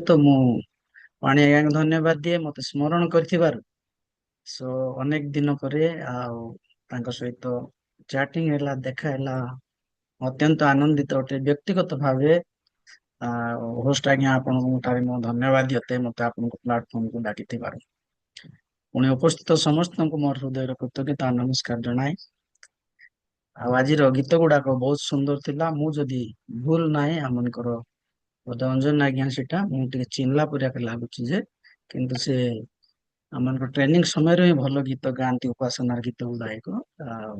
ତ ମୁଁ ପାଣି ଆଜ୍ଞାକୁ ଧନ୍ୟବାଦ ଦିଏ ମତେ ସ୍ମରଣ କରିଥିବାରୁ। ସୋ ଅନେକ ଦିନ ପରେ ଆଉ ତାଙ୍କ ସହିତ ଚାଟିଂ ହେଲା, ଦେଖା ହେଲା, ଅତ୍ୟନ୍ତ ଆନନ୍ଦିତ ଅଟେ। ବ୍ୟକ୍ତିଗତ ଭାବେ ହୋଷ୍ଟ ଆଜ୍ଞା ଆପଣଙ୍କୁ ଠାରେ ମୁଁ ଧନ୍ୟବାଦ ଦିଅତେ ମତେ ଆପଣଙ୍କ ପ୍ଲାଟଫର୍ମକୁ ଡାକିଥିବାରୁ। ପୁଣି ଉପସ୍ଥିତ ସମସ୍ତଙ୍କୁ ମୋର ହୃଦୟର କୃତଜ୍ଞତା ନମସ୍କାର ଜଣାଏ। ଆଉ ଆଜିର ଗୀତ ଗୁଡାକ ବହୁତ ସୁନ୍ଦର ଥିଲା। ମୁଁ ଯଦି ଭୁଲ ନାହିଁ ଆମମାନଙ୍କର ବୋଧେ ଅଞ୍ଜନ ଆଜ୍ଞା ସେଟା ମୁଁ ଟିକେ ଚିହ୍ନିଲା ପରିକା ଲାଗୁଛି ଯେ, କିନ୍ତୁ ସେ ଆମମାନଙ୍କ ଟ୍ରେନିଂ ସମୟରେ ହିଁ ଭଲ ଗୀତ ଗାଆନ୍ତି, ଉପାସନାର ଗୀତ ଗୁଡାକ। ଆଉ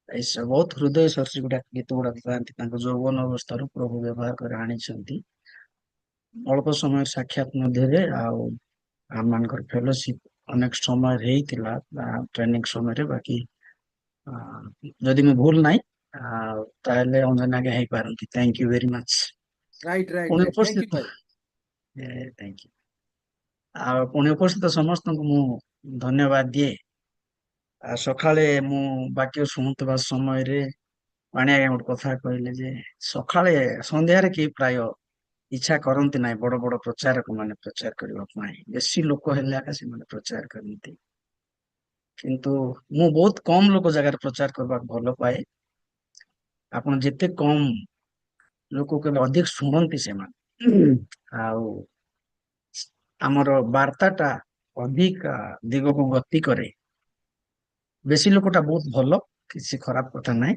ଏସବୁ ବହୁତ ହୃଦୟ ସ୍ପର୍ଶୀ ଗୀତ ଗୁଡାକ ଗାଆନ୍ତି। ତାଙ୍କ ଯୌବନ ଅବସ୍ଥାରୁ ପ୍ରଭୁ ବ୍ୟବହାର କରି ଆଣିଛନ୍ତି। ଅଳ୍ପ ସମୟ ସାକ୍ଷାତ ମଧ୍ୟରେ ଆଉ ଆମମାନଙ୍କର ଫେଲୋସିପ ଅନେକ ସମୟ ହେଇଥିଲା ଟ୍ରେନିଂ ସମୟରେ। ବାକି ଯଦି ମୁଁ ଭୁଲ ନାହିଁ ତାହେଲେ ଅଞ୍ଜନ ଆଜ୍ଞା ହେଇପାରନ୍ତି। Thank you very much. Right right ପୁଣି ରାଇଟ୍ ଥ୍ୟାଙ୍କ ୟୁ ଉପସ୍ଥିତ ଭାଇ। Thank you. ଆଉ ପୁଣି ଉପସ୍ଥିତ ସମସ୍ତଙ୍କୁ ମୁଁ ଧନ୍ୟବାଦ ଦିଏ। ଆଉ ସକାଳେ ମୁଁ ବାକ୍ୟ ଶୁଣୁଥିବା ସମୟରେ ପାଣି ଆଜ୍ଞା ଗୋଟେ କଥା କହିଲେ ଯେ ସକାଳେ ସନ୍ଧ୍ୟାରେ କେହି ପ୍ରାୟ ଇଚ୍ଛା କରନ୍ତି ନାହିଁ ବଡ ବଡ ପ୍ରଚାରକ ମାନେ ପ୍ରଚାର କରିବା ପାଇଁ। ବେଶୀ ଲୋକ ହେଲେ ଆକା ସେମାନେ ପ୍ରଚାର କରନ୍ତି। କିନ୍ତୁ ମୁଁ ବହୁତ କମ ଲୋକ ଜାଗାରେ ପ୍ରଚାର କରିବାକୁ ଭଲ ପାଏ। ଆପଣ ଯେତେ କମ ଲୋକ କେବେ ଅଧିକ ଶୁଣନ୍ତି ସେମାନେ। ଆଉ ଆମର ବାର୍ତ୍ତାଟା ଅଧିକ ଦିଗକୁ ଗତି କରେ। ବେଶୀ ଲୋକଟା ବହୁତ ଭଲ, କିଛି ଖରାପ କଥା ନାହିଁ।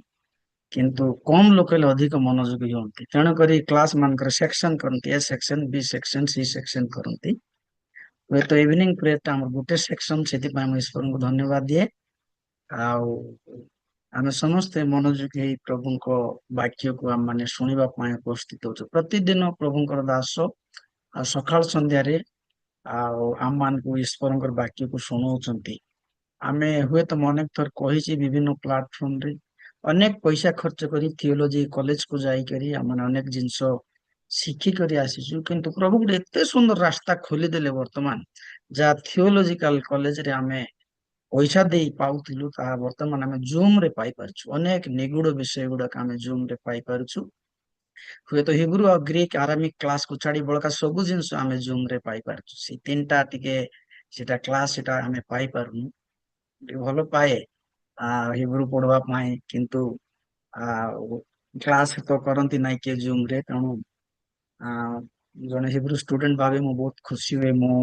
କିନ୍ତୁ କମ ଲୋକ ହେଲେ ଅଧିକ ମନୋଯୋଗୀ ହୁଅନ୍ତି। ତେଣୁକରି କ୍ଲାସ ମାନଙ୍କର ସେକ୍ସନ କରନ୍ତି, A section, B section, C section କରନ୍ତି। ହୁଏତ ଇଭିନିଂ ପ୍ରେୟରଟା ଆମର ଗୋଟେ ସେକ୍ସନ, ସେଥିପାଇଁ ମୁଁ ଈଶ୍ୱରଙ୍କୁ ଧନ୍ୟବାଦ ଦିଏ। ଆଉ ଆମେ ସମସ୍ତେ ମନୋଯୋଗୀ ହେଇ ପ୍ରଭୁଙ୍କ ବାକ୍ୟକୁ ଆମେ ମାନେ ଶୁଣିବା ପାଇଁ ଉପସ୍ଥିତ ହଉଛୁ। ପ୍ରତିଦିନ ପ୍ରଭୁଙ୍କର ଦାସ ଆଉ ସକାଳ ସନ୍ଧ୍ୟାରେ ଆଉ ଆମମାନଙ୍କୁ ଈଶ୍ୱରଙ୍କର ବାକ୍ୟକୁ ଶୁଣଉଛନ୍ତି। ଆମେ ହୁଏତ ମୁଁ ଅନେକ ଥର କହିଛି ବିଭିନ୍ନ ପ୍ଲାଟଫର୍ମରେ, ଅନେକ ପଇସା ଖର୍ଚ୍ଚ କରି ଥିଓଲୋଜି କଲେଜକୁ ଯାଇକରି ଆମେ ଅନେକ ଜିନିଷ ଶିଖିକରି ଆସିଛୁ। କିନ୍ତୁ ପ୍ରଭୁ ଗୋଟେ ଏତେ ସୁନ୍ଦର ରାସ୍ତା ଖୋଲିଦେଲେ ବର୍ତ୍ତମାନ, ଯାହା ଥିଓଲୋଜିକାଲ କଲେଜରେ ଆମେ ପଇସା ଦେଇ ପାଉଥିଲୁ ତାହା ବର୍ତ୍ତମାନ ଆମେ ଜୁମ ରେ ପାଇପାରୁଛୁ। ଅନେକ ନିଗୁଡ ବିଷୟ ଗୁଡାକ ଆମେ ଜୁମ ରେ ପାଇପାରୁଛୁ। ହୁଏତ ହିବ୍ରୁ ଆଉ ଗ୍ରୀକ ଆରାମିକ କ୍ଲାସକୁ ଛାଡି ବଳକା ସବୁ ଜିନିଷ ଆମେ ଜୁମ ରେ ପାଇପାରୁଛୁ। ସେ ତିନିଟା ଟିକେ ସେଟା କ୍ଲାସ ସେଟା ଆମେ ପାଇପାରୁନୁ। ଟିକେ ଭଲ ପାଏ ହିବ୍ରୁ ପଢବା ପାଇଁ, କିନ୍ତୁ କ୍ଲାସ ତ କରନ୍ତି ନାଇଁ କିଏ ଜୁମ ରେ। ତେଣୁ ଜଣେ ହିବ୍ରୁ ଷ୍ଟୁଡେଣ୍ଟ ଭାବେ ମୁଁ ବହୁତ ଖୁସି ହୁଏ ମୁଁ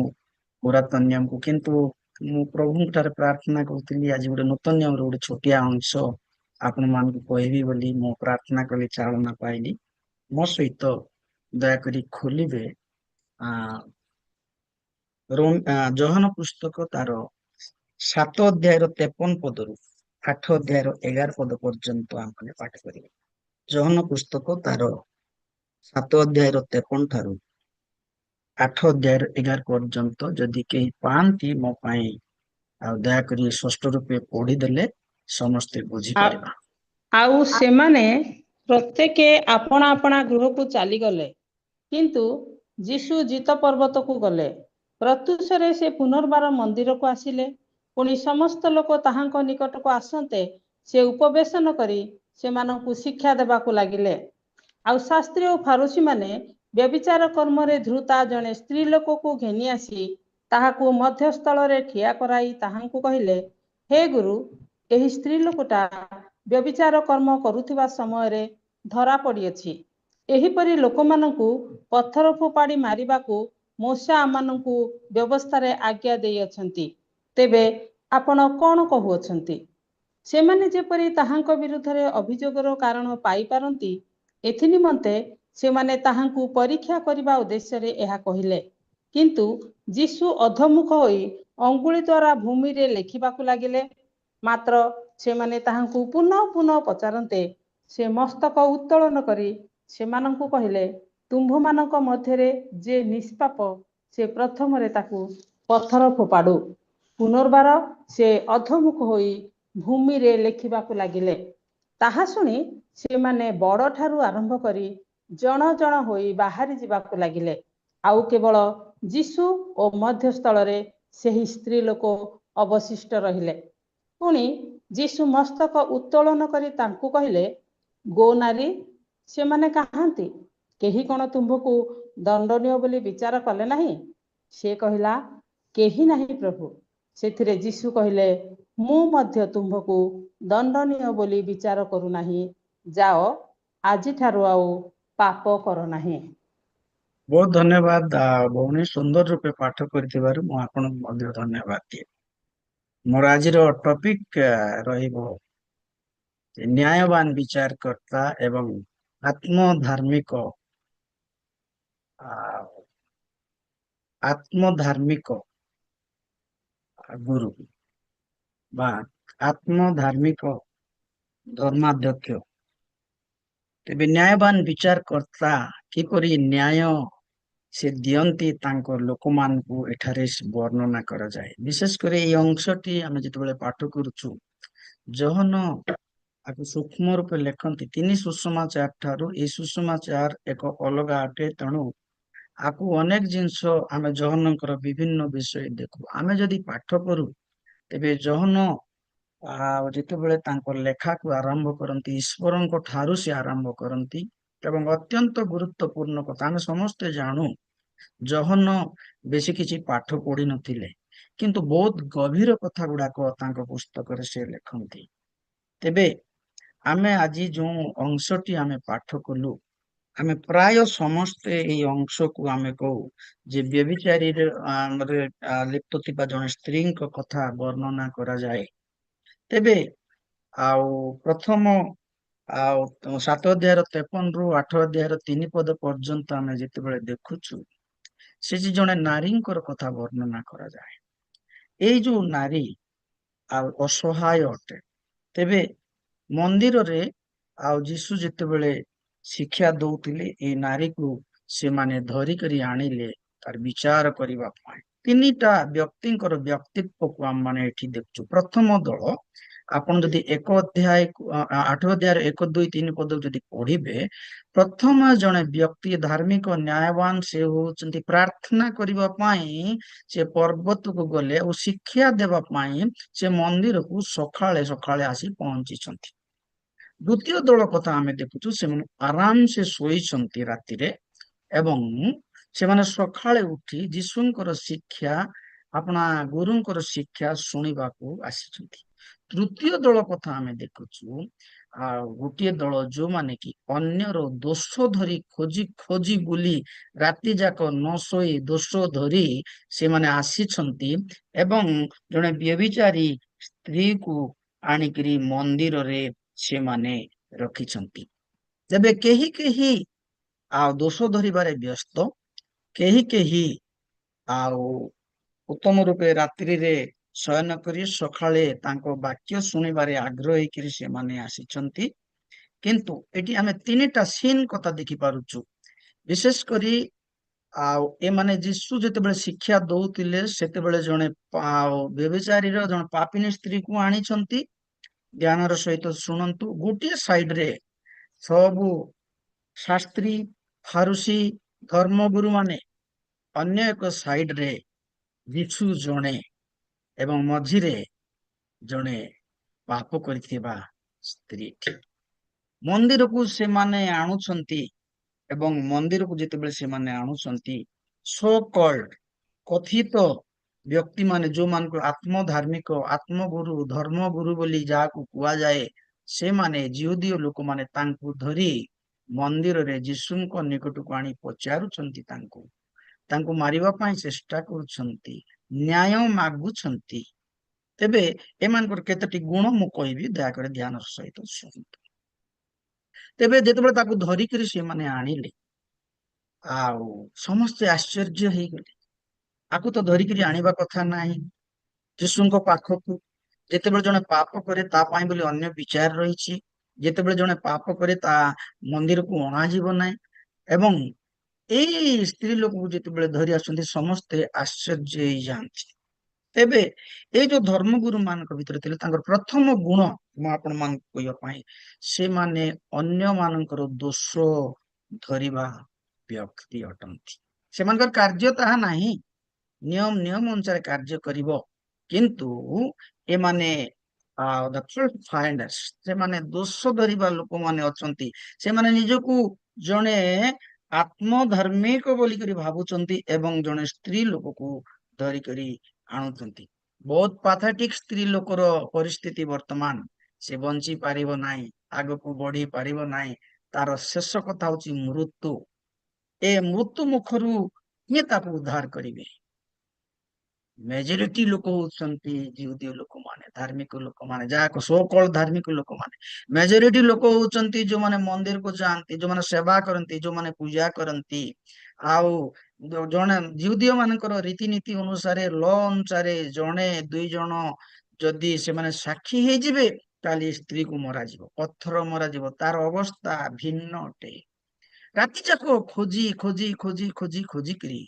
ପୁରାତନ ନିୟମକୁ। କିନ୍ତୁ ମୁଁ ପ୍ରଭୁଙ୍କ ଠାରେ ପ୍ରାର୍ଥନା କରୁଥିଲି ଆଜି ଗୋଟେ ନୂତନ ନିୟମର ଗୋଟେ ଛୋଟିଆ ଅଂଶ ଆପଣ ମାନଙ୍କୁ କହିବି ବୋଲି ମୁଁ ପ୍ରାର୍ଥନା କଲି, ଚାଳନା ପାଇଲି। ମୋ ସହିତ ଦୟାକରି ଖୋଲିବେ ଯୋହାନ ପୁସ୍ତକ ତାର 7 ଅଧ୍ୟାୟର 53 ପଦରୁ 8 ଅଧ୍ୟାୟର 11 ପଦ ପର୍ଯ୍ୟନ୍ତ ଆମେ ପାଠ କରିବେ। ଯୋହାନ ପୁସ୍ତକ ତାର 7 ଅଧ୍ୟାୟର 53 ଠାରୁ 8 ଅଧ୍ୟାୟର 11 ପର୍ଯ୍ୟନ୍ତ ଯଦି କେହି ପାଆନ୍ତି ମୋ ପାଇଁ ଆଉ ଦୟାକରି ଷଷ୍ଠ ରୂପେ ପଢିଦେଲେ ସମସ୍ତେ ବୁଝିପାରିବା। ଆଉ ସେମାନେ ପ୍ରତ୍ୟେକେ ଆପଣା ଆପଣା ଗୃହକୁ ଚାଲିଗଲେ। କିନ୍ତୁ ଯୀଶୁ ଜିତ ପର୍ବତକୁ ଗଲେ। ପ୍ରତ୍ୟୁଷରେ ସେ ପୁନର୍ବାର ମନ୍ଦିରକୁ ଆସିଲେ। ପୁଣି ସମସ୍ତ ଲୋକ ତାହାଙ୍କ ନିକଟକୁ ଆସନ୍ତେ ସେ ଉପବେଶନ କରି ସେମାନଙ୍କୁ ଶିକ୍ଷା ଦେବାକୁ ଲାଗିଲେ। ଆଉ ଶାସ୍ତ୍ରୀ ଓ ଫାରୁସୀମାନେ ବ୍ୟଭିଚାର କର୍ମରେ ଧୃତା ଜଣେ ସ୍ତ୍ରୀ ଲୋକକୁ ଘେନି ଆସି ତାହାକୁ ମଧ୍ୟସ୍ଥଳରେ ଠିଆ କରାଇ ତାହାଙ୍କୁ କହିଲେ, ହେ ଗୁରୁ, ଏହି ସ୍ତ୍ରୀ ଲୋକଟା ବ୍ୟଭିଚାର କର୍ମ କରୁଥିବା ସମୟରେ ଧରା ପଡ଼ିଅଛି। ଏହିପରି ଲୋକମାନଙ୍କୁ ପଥର ଫୋପାଡ଼ି ମାରିବାକୁ ମୋଶେ ଆମମାନଙ୍କୁ ବ୍ୟବସ୍ଥାରେ ଆଜ୍ଞା ଦେଇଅଛନ୍ତି। ତେବେ ଆପଣ କଣ କହୁଅଛନ୍ତି? ସେମାନେ ଯେପରି ତାହାଙ୍କ ବିରୁଦ୍ଧରେ ଅଭିଯୋଗର କାରଣ ପାଇପାରନ୍ତି, ଏଥି ନିମନ୍ତେ ସେମାନେ ତାହାଙ୍କୁ ପରୀକ୍ଷା କରିବା ଉଦ୍ଦେଶ୍ୟରେ ଏହା କହିଲେ। କିନ୍ତୁ ଯୀଶୁ ଅଧମୁଖ ହୋଇ ଅଙ୍ଗୁଳି ଦ୍ୱାରା ଭୂମିରେ ଲେଖିବାକୁ ଲାଗିଲେ। ମାତ୍ର ସେମାନେ ତାହାଙ୍କୁ ପୁନଃ ପୁନଃ ପଚାରନ୍ତେ ସେ ମସ୍ତକ ଉତ୍ତୋଳନ କରି ସେମାନଙ୍କୁ କହିଲେ, ତୁମ୍ଭମାନଙ୍କ ମଧ୍ୟରେ ଯେ ନିଷ୍ପାପ ସେ ପ୍ରଥମରେ ତାକୁ ପଥର ଫୋପାଡୁ। ପୁନର୍ବାର ସେ ଅଧମୁଖ ହୋଇ ଭୂମିରେ ଲେଖିବାକୁ ଲାଗିଲେ। ତାହା ଶୁଣି ସେମାନେ ବଡ଼ ଠାରୁ ଆରମ୍ଭ କରି ଜଣ ଜଣ ହୋଇ ବାହାରି ଯିବାକୁ ଲାଗିଲେ। ଆଉ କେବଳ ଯୀଶୁ ଓ ମଧ୍ୟସ୍ଥଳରେ ସେହି ସ୍ତ୍ରୀ ଲୋକ ଅବଶିଷ୍ଟ ରହିଲେ। ପୁଣି ଯୀଶୁ ମସ୍ତକ ଉତ୍ତୋଳନ କରି ତାଙ୍କୁ କହିଲେ, ଗୋ ନାରୀ, ସେମାନେ କାହାନ୍ତି? କେହି କ'ଣ ତୁମ୍ଭକୁ ଦଣ୍ଡନୀୟ ବୋଲି ବିଚାର କଲେ ନାହିଁ? ସେ କହିଲା, କେହି ନାହିଁ ପ୍ରଭୁ। ସେଥିରେ ଯୀଶୁ କହିଲେ, ମୁଁ ମଧ୍ୟ ତୁମ୍ଭକୁ ଦଣ୍ଡନୀୟ ବୋଲି ବିଚାର କରୁନାହିଁ। ଯାଅ, ଆଜିଠାରୁ ଆଉ ପାପ କର ନାହିଁ। ବହୁତ ଧନ୍ୟବାଦ ଭଉଣୀ, ସୁନ୍ଦର ରୂପେ ପାଠ କରିଥିବାରୁ ମୁଁ ଆପଣଙ୍କୁ ମଧ୍ୟ ଧନ୍ୟବାଦ ଦିଏ। ମୋର ଆଜିର ଟପିକ ରହିବ ନ୍ୟାୟବାନ ବିଚାରକର୍ତ୍ତା ଏବଂ ଆତ୍ମଧାର୍ମିକ ଆତ୍ମଧାର୍ମିକ ଗୁରୁ ବା ଆତ୍ମଧାର୍ମିକ ଧର୍ମାଧ୍ୟକ୍ଷ। ତେବେ ନ୍ୟାୟବାନ ବିଚାରକର୍ତ୍ତା କିପରି ନ୍ୟାୟ ସେ ଦିଅନ୍ତି ତାଙ୍କ ଲୋକମାନଙ୍କୁ ଏଠାରେ ବର୍ଣ୍ଣନା କରାଯାଏ। ବିଶେଷ କରି ଏଇ ଅଂଶଟି ଆମେ ଯେତେବେଳେ ପାଠ କରୁଛୁ, ଜହନ ଆକୁ ସୂକ୍ଷ୍ମ ରୂପେ ଲେଖନ୍ତି। ତିନି ସୁସମାଚାର ଠାରୁ ଏଇ ସୁସମାଚାର ଏକ ଅଲଗା ଅଟେ। ତେଣୁ ଆକୁ ଅନେକ ଜିନିଷ ଆମେ ଜହନଙ୍କର ବିଭିନ୍ନ ବିଷୟ ଦେଖୁ। ଆମେ ଯଦି ପାଠ କରୁ ତେବେ ଜହନ ଯେତେବେଳେ ତାଙ୍କ ଲେଖାକୁ ଆରମ୍ଭ କରନ୍ତି, ଈଶ୍ୱରଙ୍କ ଠାରୁ ସେ ଆରମ୍ଭ କରନ୍ତି ଏବଂ ଅତ୍ୟନ୍ତ ଗୁରୁତ୍ୱପୂର୍ଣ୍ଣ କଥା ଆମେ ସମସ୍ତେ ଜାଣୁ, ଜହନ ବେଶୀ କିଛି ପାଠ ପଢିନଥିଲେ, କିନ୍ତୁ ବହୁତ ଗଭୀର କଥା ଗୁଡାକ ତାଙ୍କ ପୁସ୍ତକରେ ସେ ଲେଖନ୍ତି। ତେବେ ଆମେ ଆଜି ଯୋଉ ଅଂଶଟି ଆମେ ପାଠ କଲୁ, ଆମେ ପ୍ରାୟ ସମସ୍ତେ ଏଇ ଅଂଶକୁ ଆମେ କହୁ ଯେ ବ୍ୟଭିଚାରୀରେ ଲିପ୍ତ ଥିବା ଜଣେ ସ୍ତ୍ରୀଙ୍କ କଥା ବର୍ଣ୍ଣନା କରାଯାଏ। ତେବେ ଆଉ ପ୍ରଥମ 7 ଅଧ୍ୟାୟର 53ରୁ 8 ଅଧ୍ୟାୟର 3 ପଦ ପର୍ଯ୍ୟନ୍ତ ଆମେ ଯେତେବେଳେ ଦେଖୁଛୁ, ସେ ଯେ ଜଣେ ନାରୀଙ୍କର କଥା ବର୍ଣ୍ଣନା କରାଯାଏ। ଏଇ ଯୋଉ ନାରୀ ଅସହାୟ ଅଟେ। ତେବେ ମନ୍ଦିରରେ ଯୀଶୁ ଯେତେବେଳେ ଶିକ୍ଷା ଦଉଥିଲେ, ଏଇ ନାରୀକୁ ସେମାନେ ଧରିକରି ଆଣିଲେ ତାର ବିଚାର କରିବା ପାଇଁ। ତିନିଟା ବ୍ୟକ୍ତିଙ୍କର ବ୍ୟକ୍ତିତ୍ୱକୁ ଆମେ ମାନେ ଏଠି ଦେଖୁଛୁ। ପ୍ରଥମ ଦଳ, ଆପଣ ଯଦି 8 ଅଧ୍ୟାୟର 1, 2, 3 ପଦ ଯଦି ପଢିବେ, ପ୍ରଥମ ଜଣେ ବ୍ୟକ୍ତି ଧାର୍ମିକ ନ୍ୟାୟବାନ, ସେ ହଉଛନ୍ତି ପ୍ରାର୍ଥନା କରିବା ପାଇଁ ସେ ପର୍ବତକୁ ଗଲେ ଓ ଶିକ୍ଷା ଦେବା ପାଇଁ ସେ ମନ୍ଦିରକୁ ସକାଳେ ସକାଳେ ଆସି ପହଞ୍ଚିଛନ୍ତି। ଦ୍ୱିତୀୟ ଦଳ କଥା ଆମେ ଦେଖୁଛୁ, ସେମାନେ ଆରାମସେ ଶୋଇଛନ୍ତି ରାତିରେ ଏବଂ ସେମାନେ ସକାଳେ ଉଠି ଯୀଶୁଙ୍କର ଶିକ୍ଷା, ଆପଣା ଗୁରୁଙ୍କର ଶିକ୍ଷା ଶୁଣିବାକୁ ଆସିଛନ୍ତି। ତୃତୀୟ ଦଳ କଥା ଆମେ ଦେଖୁଛୁ, ଗୋଟିଏ ଦଳ ଯୋଉମାନେ କି ଅନ୍ୟର ଦୋଷ ଧରି ଖୋଜି ଖୋଜି ବୁଲି ରାତି ଯାକ ନ ଶୋଇ ଦୋଷ ଧରି ସେମାନେ ଆସିଛନ୍ତି ଏବଂ ଜଣେ ବ୍ୟଭିଚାରୀ ସ୍ତ୍ରୀକୁ ଆଣିକିରି ମନ୍ଦିରରେ ସେମାନେ ରଖିଛନ୍ତି। ତେବେ କେହି କେହି ଦୋଷ ଧରିବାରେ ବ୍ୟସ୍ତ, କେହି କେହି ଉତ୍ତମ ରୂପେ ରାତ୍ରିରେ ଶୟନ କରି ସକାଳେ ତାଙ୍କ ବାକ୍ୟ ଶୁଣିବାରେ ଆଗ୍ରହ ହେଇକିରି ସେମାନେ ଆସିଛନ୍ତି। କିନ୍ତୁ ଏଠି ଆମେ ତିନିଟା ସିନ୍ କଥା ଦେଖିପାରୁଛୁ। ବିଶେଷ କରି ଏମାନେ ଯୀଶୁ ଯେତେବେଳେ ଶିକ୍ଷା ଦଉଥିଲେ, ସେତେବେଳେ ଜଣେ ବ୍ୟଭିଚାରୀର ଜଣେ ପାପିନୀ ସ୍ତ୍ରୀକୁ ଆଣିଛନ୍ତି। ଧ୍ୟାନର ସହିତ ଶୁଣନ୍ତୁ। ଗୋଟିଏ ସାଇଡରେ ସବୁ ଶାସ୍ତ୍ରୀ, ଫାରୁସି, ଧର୍ମଗୁରୁ ମାନେ, ଅନ୍ୟ ଏକ ସାଇଡରେ ଯୀଶୁ ଜଣେ ଏବଂ ମଝିରେ ଜଣେ ପାପ କରିଥିବା ସ୍ତ୍ରୀ। ମନ୍ଦିରକୁ ସେମାନେ ଆଣୁଛନ୍ତି ଏବଂ ମନ୍ଦିରକୁ ଯେତେବେଳେ ସେମାନେ ଆଣୁଛନ୍ତି, ସୋ କଲ୍ଡ କଥିତ ବ୍ୟକ୍ତି ମାନେ, ଯୋଉମାନଙ୍କୁ ଆତ୍ମଧାର୍ମିକ, ଆତ୍ମଗୁରୁ, ଧର୍ମଗୁରୁ ବୋଲି ଯାହାକୁ କୁହାଯାଏ, ସେମାନେ ଜିହୁଦୀୟ ଲୋକମାନେ ତାଙ୍କୁ ଧରି ମନ୍ଦିରରେ ଯୀଶୁଙ୍କ ନିକଟକୁ ଆଣି ପଚାରୁଛନ୍ତି, ତାଙ୍କୁ ମାରିବା ପାଇଁ ଚେଷ୍ଟା କରୁଛନ୍ତି, ନ୍ୟାୟ ମାଗୁଛନ୍ତି। ତେବେ ଏମାନଙ୍କର କେତୋଟି ଗୁଣ ମୁଁ କହିବି, ଦୟାକରି ଧ୍ୟାନର ସହିତ ଶୁଣନ୍ତୁ। ତେବେ ଯେତେବେଳେ ତାକୁ ଧରିକିରି ସେମାନେ ଆଣିଲେ, ସମସ୍ତେ ଆଶ୍ଚର୍ଯ୍ୟ ହେଇଗଲେ। ଆକୁ ତ ଧରିକିରି ଆଣିବା କଥା ନାହିଁ ଯୀଶୁଙ୍କ ପାଖକୁ। ଯେତେବେଳେ ଜଣେ ପାପ କରେ ତା ପାଇଁ ବୋଲି ଅନ୍ୟ ବିଚାର ରହିଛି। ଯେତେବେଳେ ଜଣେ ପାପ କରେ ତା ମନ୍ଦିରକୁ ଅଣାଯିବ ନାହିଁ। ଏବଂ ଏଇ ସ୍ତ୍ରୀ ଲୋକକୁ ଯେତେବେଳେ ଧରି ଆସୁଛନ୍ତି, ସମସ୍ତେ ଆଶ୍ଚର୍ଯ୍ୟ ହେଇଯାଆନ୍ତି। ତେବେ ଏଇ ଯୋଉ ଧର୍ମଗୁରୁ ମାନଙ୍କ ଭିତରେ ଥିଲେ, ତାଙ୍କର ପ୍ରଥମ ଗୁଣ ମୁଁ ଆପଣମାନଙ୍କୁ କହିବା ପାଇଁ, ସେମାନେ ଅନ୍ୟ ମାନଙ୍କର ଦୋଷ ଧରିବା ବ୍ୟକ୍ତି ଅଟନ୍ତି। ସେମାନଙ୍କର କାର୍ଯ୍ୟ ତାହା ନାହିଁ, ନିୟମ ଅନୁସାରେ କାର୍ଯ୍ୟ କରିବ। କିନ୍ତୁ ଏମାନେ ସେମାନେ ଦୋଷ ଧରିବା ଲୋକମାନେ ଅଛନ୍ତି। ସେମାନେ ନିଜକୁ ଜଣେ ଆତ୍ମଧାର୍ମିକ ବୋଲିକରି ଭାବୁଛନ୍ତି ଏବଂ ଜଣେ ସ୍ତ୍ରୀ ଲୋକକୁ ଧରିକରି ଆଣୁଛନ୍ତି। ବହୁତ ପାଥାଟିକ ସ୍ତ୍ରୀ ଲୋକର ପରିସ୍ଥିତି ବର୍ତ୍ତମାନ। ସେ ବଞ୍ଚି ପାରିବ ନାହିଁ, ଆଗକୁ ବଢି ପାରିବ ନାହିଁ। ତାର ଶେଷ କଥା ହଉଛି ମୃତ୍ୟୁ। ଏ ମୃତ୍ୟୁ ମୁଖରୁ କିଏ ତାକୁ ଉଦ୍ଧାର କରିବେ? ମେଜରିଟି ଲୋକ ହଉଛନ୍ତି ଜିହୁଦୀୟ ଲୋକମାନେ, ଧାର୍ମିକ ଲୋକମାନେ, ଯାହାକୁ ସୋ କଲ୍ଡ ଧାର୍ମିକ ଲୋକମାନେ। ମେଜରିଟି ଲୋକ ହଉଛନ୍ତି ଯୋଉମାନେ ମନ୍ଦିରକୁ ଯାଆନ୍ତି, ଯୋଉମାନେ ସେବା କରନ୍ତି, ଯୋଉମାନେ ପୂଜା କରନ୍ତି। ଆଉ ଜଣେ ଜିହୁଦୀୟ ମାନଙ୍କର ରୀତିନୀତି ଅନୁସାରେ, ଲ ଅନୁସାରେ ଜଣେ ଦୁଇ ଜଣ ଯଦି ସେମାନେ ସାକ୍ଷୀ ହେଇଯିବେ, ତାହେଲେ ସ୍ତ୍ରୀକୁ ମରାଯିବ, ପଥର ମରାଯିବ। ତାର ଅବସ୍ଥା ଭିନ୍ନ ଅଟେ। ରାତି ଯାକ ଖୋଜି ଖୋଜି ଖୋଜି ଖୋଜି ଖୋଜିକିରି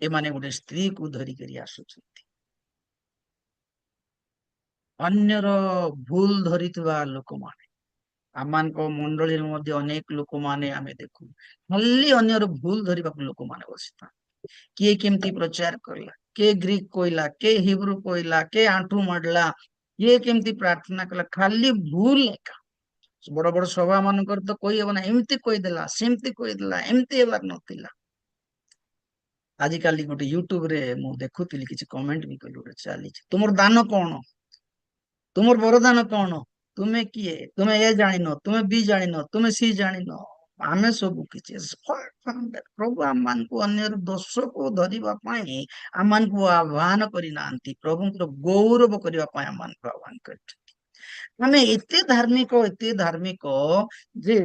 ଏମାନେ ଗୋଟେ ସ୍ତ୍ରୀକୁ ଧରିକରି ଆସୁଛନ୍ତି। ଅନ୍ୟର ଭୁଲ ଧରିଥିବା ଲୋକମାନେ, ଆମମାନଙ୍କ ମଣ୍ଡଳୀରେ ମଧ୍ୟ ଅନେକ ଲୋକମାନେ ଆମେ ଦେଖୁ, ଖାଲି ଅନ୍ୟର ଭୁଲ ଧରିବାକୁ ଲୋକମାନେ ବସିଥାନ୍ତି। କିଏ କେମିତି ପ୍ରଚାର କଲା, କିଏ ଗ୍ରୀକ କହିଲା, କିଏ ହିବ୍ରୁ କହିଲା, କିଏ ଆଣ୍ଠୁ ମାରିଲା, କିଏ କେମିତି ପ୍ରାର୍ଥନା କଲା, ଖାଲି ଭୁଲ ଏକା। ବଡ ବଡ ସଭା ମାନଙ୍କର ତ କହିହବ ନା, ଏମିତି କହିଦେଲା, ସେମିତି କହିଦେଲା, ଏମିତି ହେବାର ନଥିଲା। ଆଜିକାଲି ଗୋଟେ ୟୁଟ୍ୟୁବ ରେ ମୁଁ ଦେଖୁଥିଲି, କିଛି କମେଣ୍ଟ ବି କଲି, ଗୋଟେ ଚାଲିଛି, ତୁମର ଦାନ କଣ, ତୁମର ବରଦାନ କଣ, ତୁମେ କିଏ, ତୁମେ ଏ ଜାଣିନ, ତୁମେ ବି ଜାଣିନ, ତୁମେ ସି ଜାଣିନ, ଆମେ ସବୁ କିଛି। ପ୍ରଭୁ ଆମମାନଙ୍କୁ ଅନ୍ୟର ଦୋଷକୁ ଧରିବା ପାଇଁ ଆମମାନଙ୍କୁ ଆହ୍ୱାନ କରିନାହାନ୍ତି, ପ୍ରଭୁଙ୍କର ଗୌରବ କରିବା ପାଇଁ ଆମମାନଙ୍କୁ ଆହ୍ୱାନ କରିଛନ୍ତି। ଆମେ ଏତେ ଧାର୍ମିକ ଯେ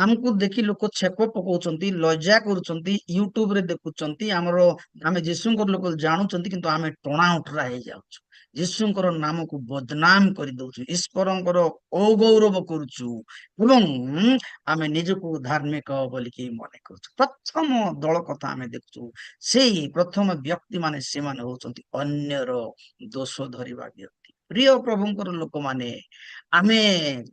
ଆମକୁ ଦେଖି ଲୋକ ଛେପ ପକଉଛନ୍ତି, ଲଜ୍ଜା କରୁଛନ୍ତି, ୟୁଟ୍ୟୁବ ରେ ଦେଖୁଛନ୍ତି ଆମର, ଆମେ ଯୀଶୁଙ୍କର ଲୋକ ଜାଣୁଛନ୍ତି, କିନ୍ତୁ ଆମେ ଟଣା ଉଟରା ହେଇଯାଉଛୁ, ଯୀଶୁଙ୍କର ନାମକୁ ବଦନାମ କରିଦଉଛୁ, ଈଶ୍ୱରଙ୍କର ଅଗୌରବ କରୁଛୁ, ଏବଂ ଆମେ ନିଜକୁ ଧାର୍ମିକ ବୋଲିକି ମନେ କରୁଛୁ। ପ୍ରଥମ ଦଳ କଥା ଆମେ ଦେଖୁଛୁ, ସେଇ ପ୍ରଥମ ବ୍ୟକ୍ତି ମାନେ, ସେମାନେ ହଉଛନ୍ତି ଅନ୍ୟର ଦୋଷ ଧରିବା ବ୍ୟକ୍ତି। ପ୍ରିୟ ପ୍ରଭୁଙ୍କର ଲୋକମାନେ, ଆମେ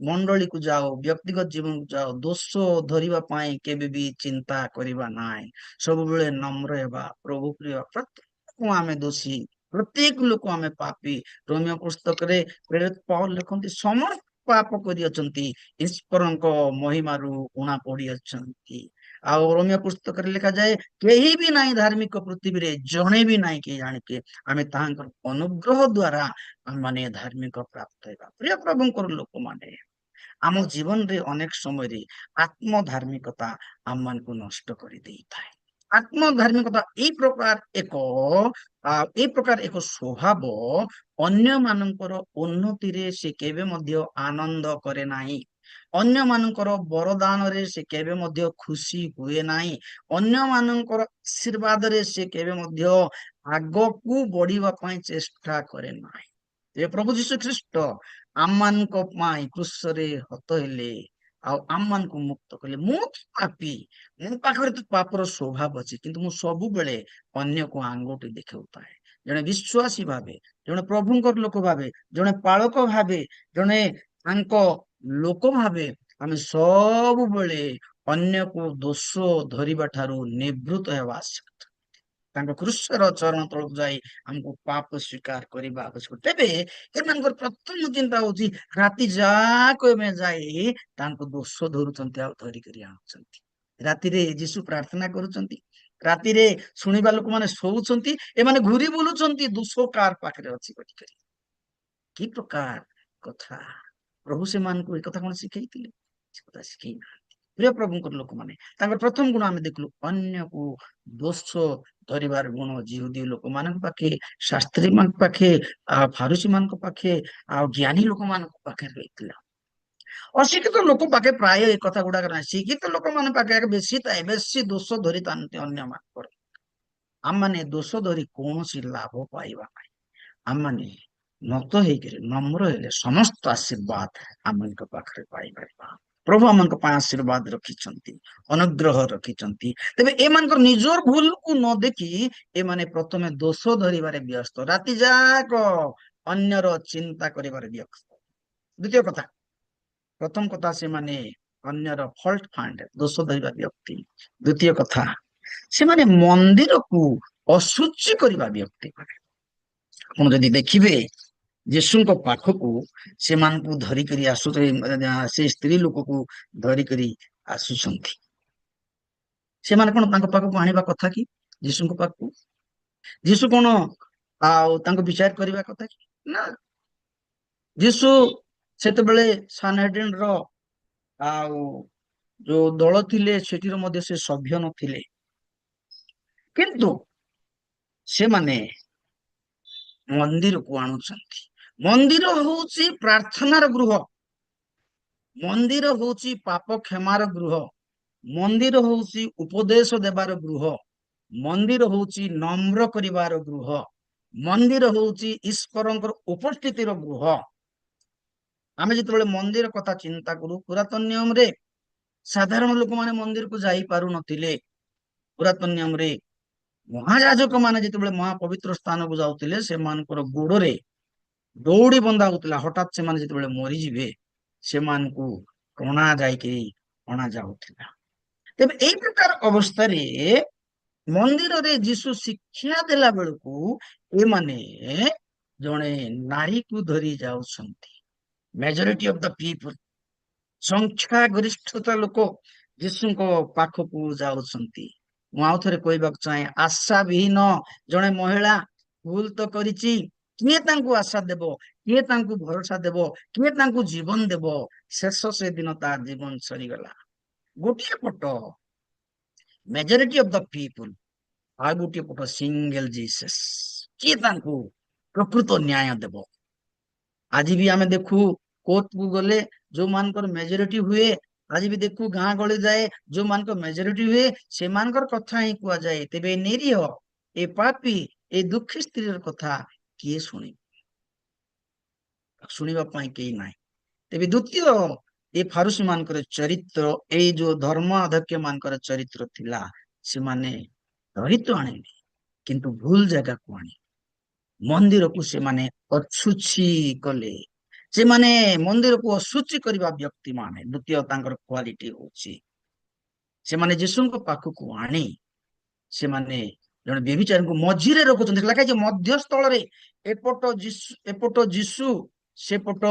ମଣ୍ଡଳୀକୁ ଯାଉ, ବ୍ୟକ୍ତିଗତ ଜୀବନକୁ ଯାଉ, ଦୋଷ ଧରିବା ପାଇଁ କେବେ ବି ଚିନ୍ତା କରିବା ନାହିଁ। ସବୁବେଳେ ନମ୍ର ହେବା, ପ୍ରଭୁ ପ୍ରିୟ। ପ୍ରତ୍ୟେକ ଆମେ ଦୋଷୀ, ପ୍ରତ୍ୟେକ ଲୋକ ଆମେ ପାପୀ। ରୋମିଓ ପୁସ୍ତକରେ ପ୍ରେରିତ ପାଉଲ ଲେଖନ୍ତି, ସମସ୍ତ ପାପ କରିଅଛନ୍ତି, ଈଶ୍ୱରଙ୍କ ମହିମାରୁ ଉଣା ପଡିଅଛନ୍ତି। ଆଉ ରୋମିଓ ପୁସ୍ତକରେ ଲେଖାଯାଏ, କେହି ବି ନାହିଁ ଧାର୍ମିକ ପୃଥିବୀରେ, ଜଣେ ବି ନାହିଁ, କେହି ଜାଣିକେ। ଆମେ ତାହାଙ୍କର ଅନୁଗ୍ରହ ଦ୍ଵାରା ଆମମାନେ ଧାର୍ମିକ ପ୍ରାପ୍ତ ହେବା। ପ୍ରିୟ ପ୍ରଭୁଙ୍କର ଲୋକମାନେ, ଆମ ଜୀବନରେ ଅନେକ ସମୟରେ ଆତ୍ମଧାର୍ମିକତା ଆମମାନଙ୍କୁ ନଷ୍ଟ କରିଦେଇଥାଏ। ଆତ୍ମଧାର୍ମିକତା ଏଇ ପ୍ରକାର ଏକ ସ୍ୱଭାବ, ଅନ୍ୟ ମାନଙ୍କର ଉନ୍ନତିରେ ସେ କେବେ ମଧ୍ୟ ଆନନ୍ଦ କରେ ନାହିଁ, ଅନ୍ୟ ମାନଙ୍କର ବରଦାନରେ ସେ କେବେ ମଧ୍ୟ ଖୁସି ହୁଏ ନାହିଁ, ଅନ୍ୟ ମାନଙ୍କର ଆଶୀର୍ବାଦରେ ସେ କେବେ ମଧ୍ୟ ଆଗକୁ ବଢିବା ପାଇଁ ଚେଷ୍ଟା କରେ ନାହିଁ। ଏ ପ୍ରଭୁ ଯୀଶୁ ଖ୍ରୀଷ୍ଟ ଆମମାନଙ୍କ ପାଇଁ କ୍ରୁଶରେ ହତ ହେଲେ, ଆଉ ଆମମାନଙ୍କୁ ମୁକ୍ତ କଲେ। ମୁଁ ପାପୀ, ମୋ ପାଖରେ ତ ପାପର ସ୍ୱଭାବ ଅଛି, କିନ୍ତୁ ମୁଁ ସବୁବେଳେ ଅନ୍ୟକୁ ଆଙ୍ଗୁଠି ଦେଖାଉଥାଏ। ଜଣେ ବିଶ୍ୱାସୀ ଭାବେ, ଜଣେ ପ୍ରଭୁଙ୍କର ଲୋକ ଭାବେ, ଜଣେ ପାଳକ ଭାବେ, ଜଣେ ତାଙ୍କ ଲୋକ ଭାବେ, ଆମେ ସବୁବେଳେ ଅନ୍ୟକୁ ଦୋଷ ଧରିବା ଠାରୁ ନିବୃତ୍ତ ହେବା ଆବଶ୍ୟକ। ତାଙ୍କ କୃଷ୍ଣର ଚରଣ ତଳକୁ ଯାଇ ଆମକୁ ପାପ ସ୍ୱୀକାର କରିବା ଆବଶ୍ୟକ। ତେବେ ଏମାନଙ୍କର ପ୍ରଥମ ଚିନ୍ତା ହଉଛି, ରାତି ଯାକ ଏମାନେ ଯାଇ ତାଙ୍କୁ ଦୋଷ ଧରୁଛନ୍ତି, ଆଉ ଧରିକରି ଆଣୁଛନ୍ତି। ରାତିରେ ଯୀଶୁ ପ୍ରାର୍ଥନା କରୁଛନ୍ତି, ରାତିରେ ଶୁଣିବା ଲୋକମାନେ ଶୋଉଛନ୍ତି, ଏମାନେ ଘୁରି ବୁଲୁଛନ୍ତି, ଦୋଷ କାହାର ପାଖରେ ଅଛି ବୋଲିକରି। କି ପ୍ରକାର କଥା! ପ୍ରଭୁ ସେମାନଙ୍କୁ ଏ କଥା କଣ ଶିଖେଇଥିଲେ? ସେ କଥା ଶିଖେଇ ନାହାନ୍ତି। ପ୍ରିୟ ପ୍ରଭୁଙ୍କର ଲୋକମାନେ, ତାଙ୍କର ପ୍ରଥମ ଗୁଣ ଆମେ ଦେଖିଲୁ, ଅନ୍ୟକୁ ଦୋଷ ଧରିବାର ଗୁଣ ଜିହୁଦୀ ଲୋକମାନଙ୍କ ପାଖେ, ଶାସ୍ତ୍ରୀ ମାନଙ୍କ ପାଖେ, ଆଉ ଫାରୁସୀ ମାନଙ୍କ ପାଖେ, ଆଉ ଜ୍ଞାନୀ ଲୋକମାନଙ୍କ ପାଖରେ ରହିଥିଲା। ଅଶିକ୍ଷିତ ଲୋକ ପାଖେ ପ୍ରାୟ ଏ କଥା ଗୁଡାକ ନାହିଁ, ଶିକ୍ଷିତ ଲୋକମାନଙ୍କ ପାଖେ ବେଶୀ ଥାଏ, ବେଶୀ ଦୋଷ ଧରିଥାନ୍ତି ଅନ୍ୟମାନଙ୍କର। ଆମମାନେ ଦୋଷ ଧରି କୌଣସି ଲାଭ ପାଇବା ନାହିଁ। ଆମମାନେ নত ହେଇକରି ନମ୍ର ହେଲେ ସମସ୍ତ ଆଶୀର୍ବାଦ ଆମମାନଙ୍କ ପାଖରେ ପାଇପାରିବା। ପ୍ରଭୁ ଆମଙ୍କ ପାଇଁ ଆଶୀର୍ବାଦ ରଖିଛନ୍ତି, ଅନୁଗ୍ରହ ରଖିଛନ୍ତି। ତେବେ ଏମାନଙ୍କର ନିଜର ଭୁଲକୁ ନ ଦେଖି ଏମାନେ ପ୍ରଥମେ ଦୋଷ ଧରିବାରେ ବ୍ୟସ୍ତ, ରାତି ଯାକ ଅନ୍ୟର ଚିନ୍ତା କରିବାରେ ବ୍ୟସ୍ତ। ଦ୍ୱିତୀୟ କଥା, ପ୍ରଥମ କଥା, ସେମାନେ ଅନ୍ୟର ଫଲ୍ଟ ଫାଇଣ୍ଡ, ଦୋଷ ଧରିବା ବ୍ୟକ୍ତି। ଦ୍ୱିତୀୟ କଥା, ସେମାନେ ମନ୍ଦିରକୁ ଅଶୁଚି କରିବା ବ୍ୟକ୍ତି। ଆପଣ ଯଦି ଦେଖିବେ, ଯୀଶୁଙ୍କ ପାଖକୁ ସେମାନଙ୍କୁ ଧରିକରି ଆସୁଛନ୍ତି, ସେ ସ୍ତ୍ରୀ ଲୋକକୁ ଧରିକରି ଆସୁଛନ୍ତି। ସେମାନେ କଣ ତାଙ୍କ ପାଖକୁ ଆଣିବା କଥା କି ଯୀଶୁଙ୍କ ପାଖକୁ? ଯୀଶୁ କଣ ଆଉ ତାଙ୍କୁ ବିଚାର କରିବା କଥା କି? ନା। ଯୀଶୁ ସେତେବେଳେ ସାନହେଡ୍ରିନର ଆଉ ଯୋଉ ଦଳ ଥିଲେ ସେଠିର ମଧ୍ୟ ସେ ସଭ୍ୟ ନଥିଲେ, କିନ୍ତୁ ସେମାନେ ମନ୍ଦିରକୁ ଆଣୁଛନ୍ତି। ମନ୍ଦିର ହଉଛି ପ୍ରାର୍ଥନାର ଗୃହ, ମନ୍ଦିର ହଉଛି ପାପ କ୍ଷମାର ଗୃହ, ମନ୍ଦିର ହଉଛି ଉପଦେଶ ଦେବାର ଗୃହ, ମନ୍ଦିର ହଉଛି ନମ୍ର କରିବାର ଗୃହ, ମନ୍ଦିର ହଉଛି ଈଶ୍ୱରଙ୍କର ଉପସ୍ଥିତିର ଗୃହ। ଆମେ ଯେତେବେଳେ ମନ୍ଦିର କଥା ଚିନ୍ତା କରୁ, ପୁରାତନ ନିୟମରେ ସାଧାରଣ ଲୋକମାନେ ମନ୍ଦିରକୁ ଯାଇ ପାରୁନଥିଲେ। ପୁରାତନ ନିୟମରେ ମହାଯାଜକ ମାନେ ଯେତେବେଳେ ମହାପବିତ୍ର ସ୍ଥାନକୁ ଯାଉଥିଲେ, ସେମାନଙ୍କର ଗୋଡରେ ଦୌଡ଼ି ବନ୍ଧା ହଉଥିଲା। ହଠାତ୍ ସେମାନେ ଯେତେବେଳେ ମରିଯିବେ, ସେମାନଙ୍କୁ ଟଣା ଯାଇକି ଅଣା ଯାଉଥିଲା। ତେବେ ଏଇ ପ୍ରକାର ଅବସ୍ଥାରେ ମନ୍ଦିରରେ ଯୀଶୁ ଶିକ୍ଷା ଦେଲା ବେଳକୁ ଏମାନେ ଜଣେ ନାରୀକୁ ଧରି ଯାଉଛନ୍ତି। ମେଜରିଟି ଅଫ ଦ ପିପୁଲ, ସଂଖ୍ୟା ଗରିଷ୍ଠତା ଲୋକ ଯୀଶୁଙ୍କ ପାଖକୁ ଯାଉଛନ୍ତି। ମୁଁ ଆଉ ଥରେ କହିବାକୁ ଚାହେଁ, ଆଶା ବିହୀନ ଜଣେ ମହିଳା ଭୁଲ ତ କରିଛି, କିଏ ତାଙ୍କୁ ଆଶା ଦେବ, କିଏ ତାଙ୍କୁ ଭରସା ଦେବ, କିଏ ତାଙ୍କୁ ଜୀବନ ଦେବ? ଶେଷ ସେଦିନ ତାର ଜୀବନ ସରିଗଲା। ଗୋଟିଏ ପଟ ମେଜରିଟି ଅଫ ଦ ପିପୁଲ, ଆଉ ଗୋଟିଏ ପଟ ସିଙ୍ଗଲ ଜିସସ୍, କିଏ ତାଙ୍କୁ ପ୍ରକୃତ ନ୍ୟାୟ ଦେବ? ଆଜି ବି ଆମେ ଦେଖୁ କୋର୍ଟକୁ ଗଲେ ଯୋଉମାନଙ୍କର ମେଜରିଟି ହୁଏ, ଆଜି ବି ଦେଖୁ ଗାଁ ଗହଳି ଯାଏ ଯୋଉମାନଙ୍କ ମେଜରିଟି ହୁଏ, ସେମାନଙ୍କର କଥା ହିଁ କୁହାଯାଏ। ତେବେ ନିରୀହ, ଏ ପାପୀ, ଏ ଦୁଃଖୀ ସ୍ତ୍ରୀର କଥା କିଏ ଶୁଣିବ? ଶୁଣିବା ପାଇଁ କେହି ନାହିଁ। ତେବେ ଦ୍ଵିତୀୟ, ଏ ଫାରୁସୀ ମାନଙ୍କର ଚରିତ୍ର, ଏଇ ଯୋଉ ଧର୍ମ ଅଧ୍ୟକ୍ଷ ମାନଙ୍କର ଚରିତ୍ର ଥିଲା, ସେମାନେ ଧରି ତ ଆଣିଲେ, କିନ୍ତୁ ଭୁଲ ଜାଗାକୁ ଆଣି ମନ୍ଦିରକୁ ସେମାନେ ଅଶୁଚି କଲେ। ସେମାନେ ମନ୍ଦିରକୁ ଅଶୁଚି କରିବା ବ୍ୟକ୍ତି ମାନେ, ଦ୍ଵିତୀୟ ତାଙ୍କର କ୍ୱାଲିଟି ହଉଛି, ସେମାନେ ଯୀଶୁଙ୍କ ପାଖକୁ ଆଣି ସେମାନେ ଜଣେ ବ୍ୟଭିଚାରୀଙ୍କୁ ମଝିରେ ରଖୁଛନ୍ତି। ଲେଖାଯାଇଛି ମଧ୍ୟସ୍ଥଳରେ, ଏପଟ ଯୀଶୁ, ସେପଟ